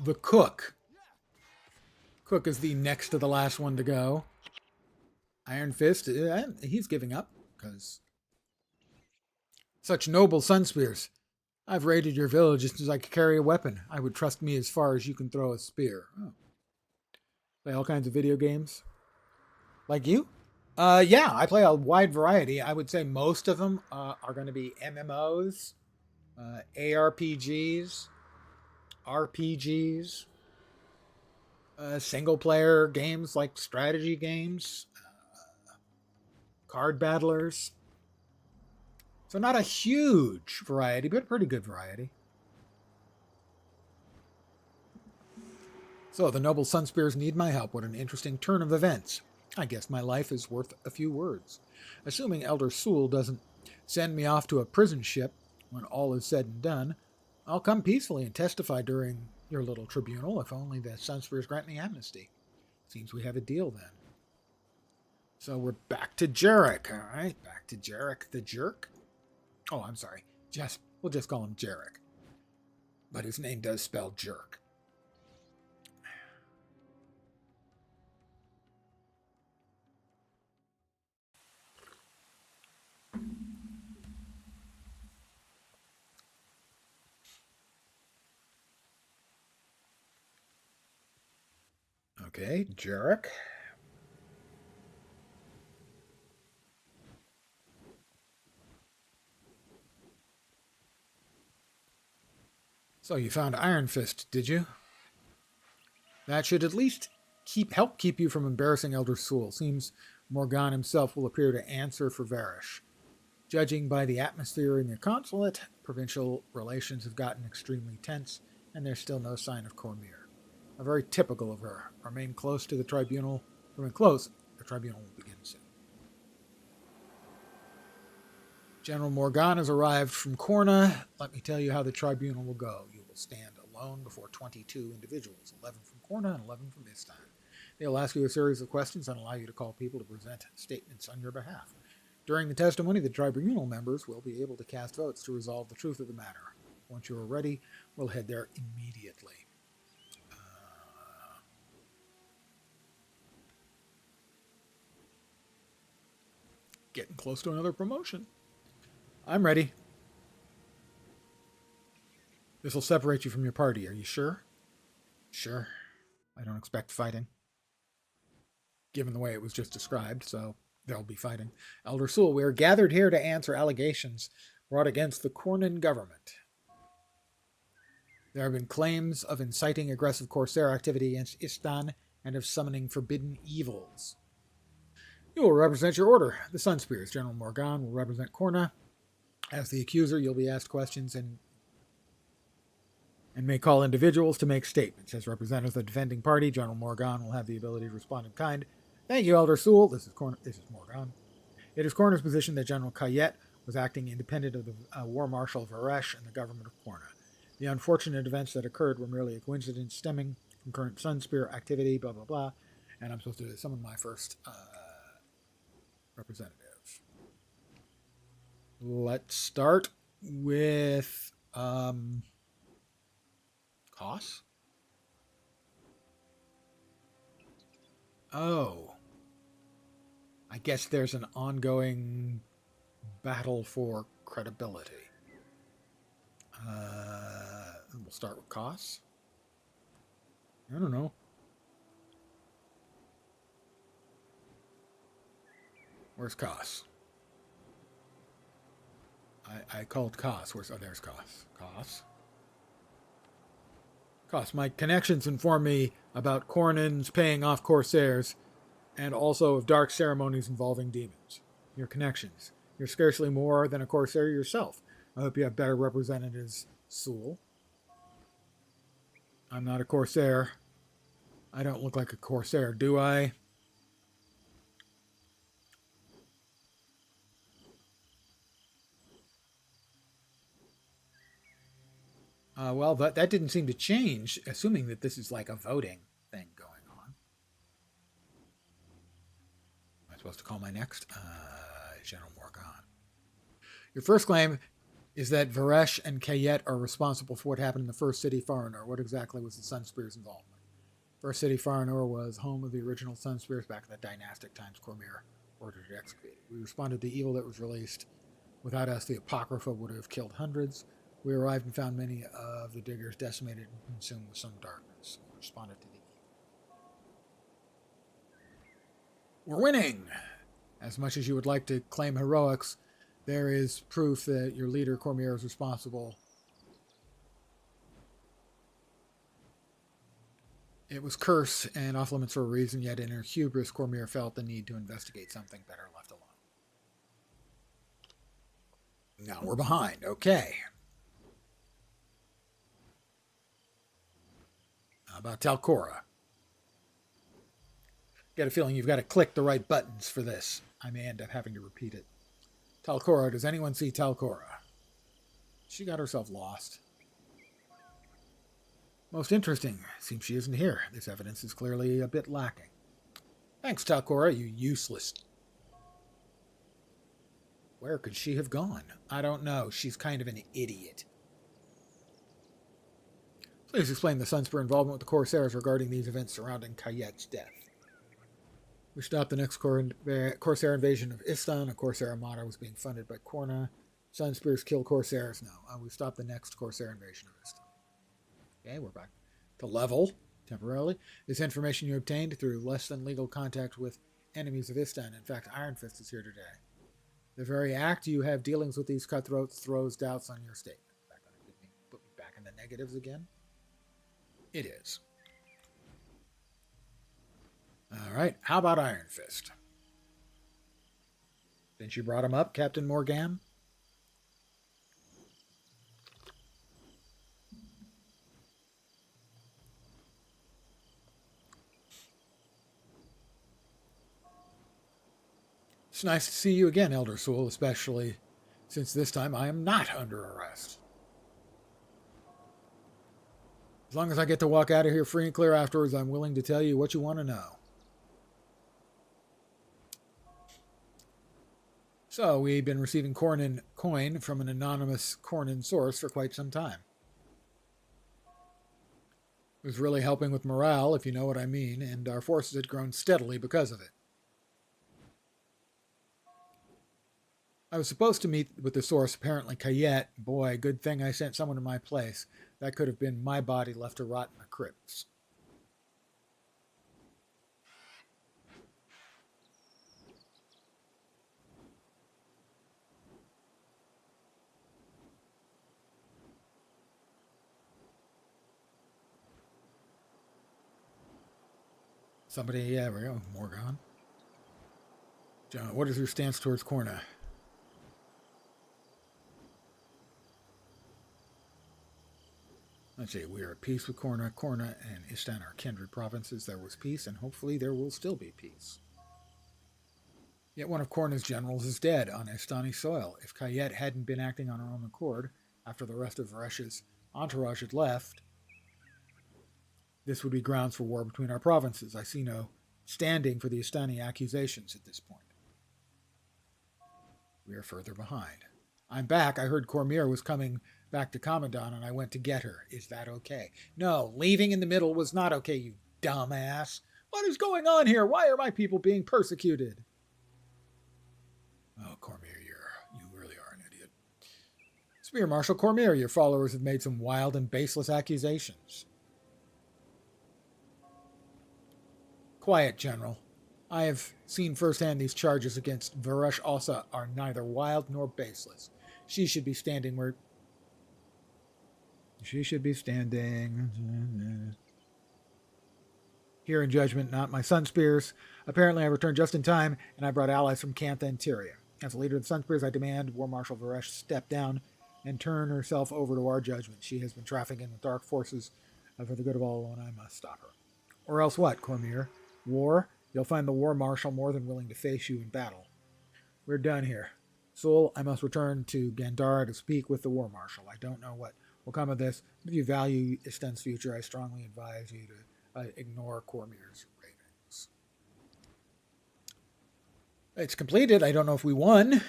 The Cook. Cook is the next to the last one to go. Iron Fist, he's giving up, because such noble sun spears. I've raided your village just as I could carry a weapon. I would trust me as far as you can throw a spear. Oh. Play all kinds of video games. Like you? Yeah, I play a wide variety. I would say most of them are going to be MMOs, ARPGs, RPGs, single-player games like strategy games, card battlers. So not a huge variety, but a pretty good variety. So the noble Sunspears need my help. What an interesting turn of events. I guess my life is worth a few words. Assuming Elder Sewell doesn't send me off to a prison ship when all is said and done, I'll come peacefully and testify during your little tribunal if only the Sunspears grant me amnesty. Seems we have a deal then. So we're back to Jarek, all right? Back to Jarek the Jerk. Oh, I'm sorry. We'll just call him Jarek. But his name does spell jerk. Okay, Jarek. So you found Iron Fist, did you? That should at least help keep you from embarrassing Elder Sewell. Seems Morgan himself will appear to answer for Varish. Judging by the atmosphere in your consulate, provincial relations have gotten extremely tense, and there's still no sign of Cormier. Very typical of her. Remain close to the tribunal. Remain close. The tribunal will begin soon. General Morgan has arrived from Corna. Let me tell you how the tribunal will go. You will stand alone before 22 individuals, 11 from Corna and 11 from Istan. They'll ask you a series of questions and allow you to call people to present statements on your behalf. During the testimony, the tribunal members will be able to cast votes to resolve the truth of the matter. Once you are ready, we'll head there immediately. Getting close to another promotion. I'm ready. This will separate you from your party. Are you sure? Sure. I don't expect fighting, given the way it was just described, so there'll be fighting. Elder Sewell, we are gathered here to answer allegations brought against the Cornin government. There have been claims of inciting aggressive Corsair activity against Istan and of summoning forbidden evils. You will represent your order. The Sun Spears, General Morgan, will represent Corna. As the accuser, you'll be asked questions and may call individuals to make statements. As representative of the defending party, General Morgan will have the ability to respond in kind. Thank you, Elder Sewell. This is Morgan. It is Corna's position that General Kayet was acting independent of the War Marshal Varesh and the government of Corna. The unfortunate events that occurred were merely a coincidence stemming from current Sun Spear activity, blah, blah, blah. And I'm supposed to summon my first representative. Let's start with Koss? Oh. I guess there's an ongoing battle for credibility. We'll start with Koss. I don't know. Where's Koss? I called Koss. There's Koss. Koss, my connections inform me about Cornins paying off Corsairs and also of dark ceremonies involving demons. Your connections. You're scarcely more than a Corsair yourself. I hope you have better representatives, Sewell. I'm not a Corsair. I don't look like a Corsair, do I? Well, that didn't seem to change, assuming that this is like a voting thing going on. Am I supposed to call my next? General Morgan. Your first claim is that Varesh and Kayet are responsible for what happened in the First City Faranur. What exactly was the Sun Spears' involvement? First City Faranur was home of the original Sun Spears back in the dynastic times Cormyr ordered it executed. We responded to the evil that was released. Without us, the Apocrypha would have killed hundreds. We arrived and found many of the diggers decimated and consumed with some darkness. We responded to the evil. We're winning! As much as you would like to claim heroics, there is proof that your leader, Cormyr, is responsible. It was curse and off limits for a reason, yet in her hubris, Cormyr felt the need to investigate something better left alone. Now we're behind. Okay. How about Talcora? Get a feeling you've got to click the right buttons for this. I may end up having to repeat it. Talcora. Does anyone see Talcora? She got herself lost. Most interesting. Seems she isn't here. This evidence is clearly a bit lacking. Thanks, Talcora, you useless. Where could she have gone? I don't know. She's kind of an idiot. Please explain the Sunspear involvement with the Corsairs regarding these events surrounding Kayet's death. We stopped the next Corsair invasion of Istan. A Corsair armada was being funded by Corna. Sunspears kill Corsairs. No. We stopped the next Corsair invasion of Istan. Okay, we're back to level, temporarily. This information you obtained through less than legal contact with enemies of Istan. In fact, Iron Fist is here today. The very act you have dealings with these cutthroats throws doubts on your statement. Put me back in the negatives again? It is. Alright, how about Iron Fist? Since you brought him up, Captain Morgan? It's nice to see you again, Elder Sewell, especially since this time I am not under arrest. As long as I get to walk out of here free and clear afterwards, I'm willing to tell you what you want to know. So, we've been receiving Cornin coin from an anonymous Cornin source for quite some time. It was really helping with morale, if you know what I mean, and our forces had grown steadily because of it. I was supposed to meet with the source, apparently Cayette. Boy, good thing I sent someone to my place. That could have been my body left to rot in the crypts. Somebody, yeah, there we go, Morgan. John, what is your stance towards Corna? Let's see, we are at peace with Corna. Corna and Istan are kindred provinces. There was peace, and hopefully there will still be peace. Yet one of Corna's generals is dead on Istani soil. If Cayette hadn't been acting on her own accord after the rest of Varesh's entourage had left, this would be grounds for war between our provinces. I see no standing for the Istani accusations at this point. We are further behind. I'm back. I heard Cormier was coming back to Commandant, and I went to get her. Is that okay? No, leaving in the middle was not okay, you dumbass. What is going on here? Why are my people being persecuted? Oh, Cormier, you really are an idiot. Spear Marshal Cormier, your followers have made some wild and baseless accusations. Quiet, General. I have seen firsthand these charges against Varesh Asa are neither wild nor baseless. She should be standing where... She should be standing... Here in judgment, not my Sun Spears. Apparently I returned just in time, and I brought allies from Cantha and Tyria. As the leader of the Sun Spears, I demand War Marshal Varesh step down and turn herself over to our judgment. She has been trafficking with dark forces. For the good of all alone, I must stop her. Or else what, Cormier? War? You'll find the War Marshal more than willing to face you in battle. We're done here. Sul, I must return to Gandhara to speak with the War Marshal. I don't know what will come of this, but if you value Isten's future, I strongly advise you to ignore Cormier's ravings. It's completed. I don't know if we won.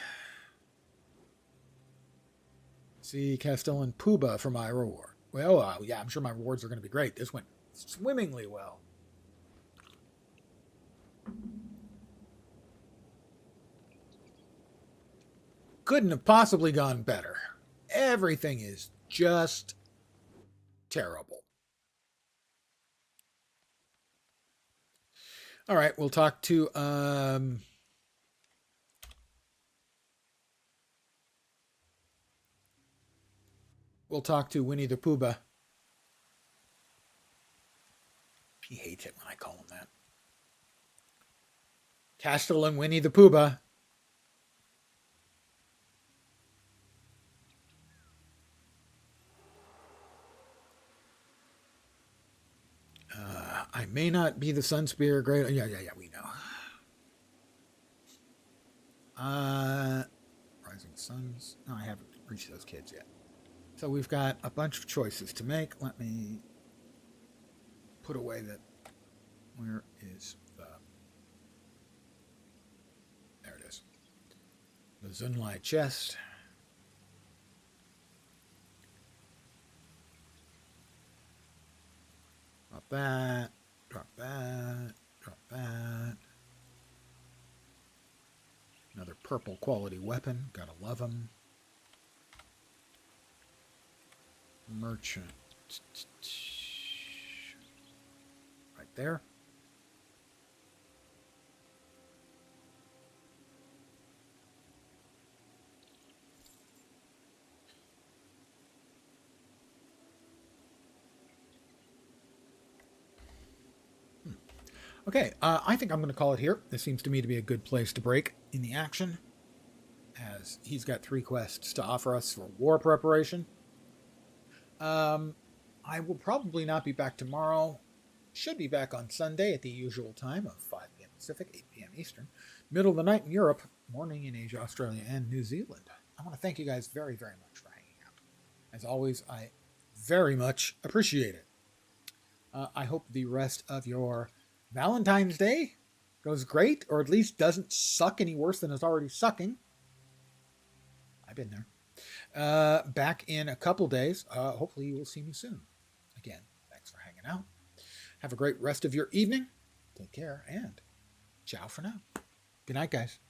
See Castellan Puba for my reward. Well, yeah, I'm sure my rewards are going to be great. This went swimmingly well. Couldn't have possibly gone better. Everything is just terrible. All right, we'll talk to Winnie the Pooh. He hates it when I call him that. Castellan Winnie the Pooh. I may not be the Sun Spear great. Yeah, we know. Rising Suns. No, I haven't reached those kids yet. So we've got a bunch of choices to make. Let me put away that. Where is the... There it is. The Zunlai chest. Drop that. Drop that. Drop that. Another purple quality weapon. Gotta love them. Merchant. Right there. Okay, I think I'm going to call it here. This seems to me to be a good place to break in the action, as he's got 3 quests to offer us for war preparation. I will probably not be back tomorrow. Should be back on Sunday at the usual time of 5 p.m. Pacific, 8 p.m. Eastern. Middle of the night in Europe, morning in Asia, Australia, and New Zealand. I want to thank you guys very, very much for hanging out. As always, I very much appreciate it. I hope the rest of your Valentine's Day goes great, or at least doesn't suck any worse than it's already sucking. been there. Back in a couple days. Hopefully you will see me soon. Again, thanks for hanging out. Have a great rest of your evening. Take care, and ciao for now. Good night, guys.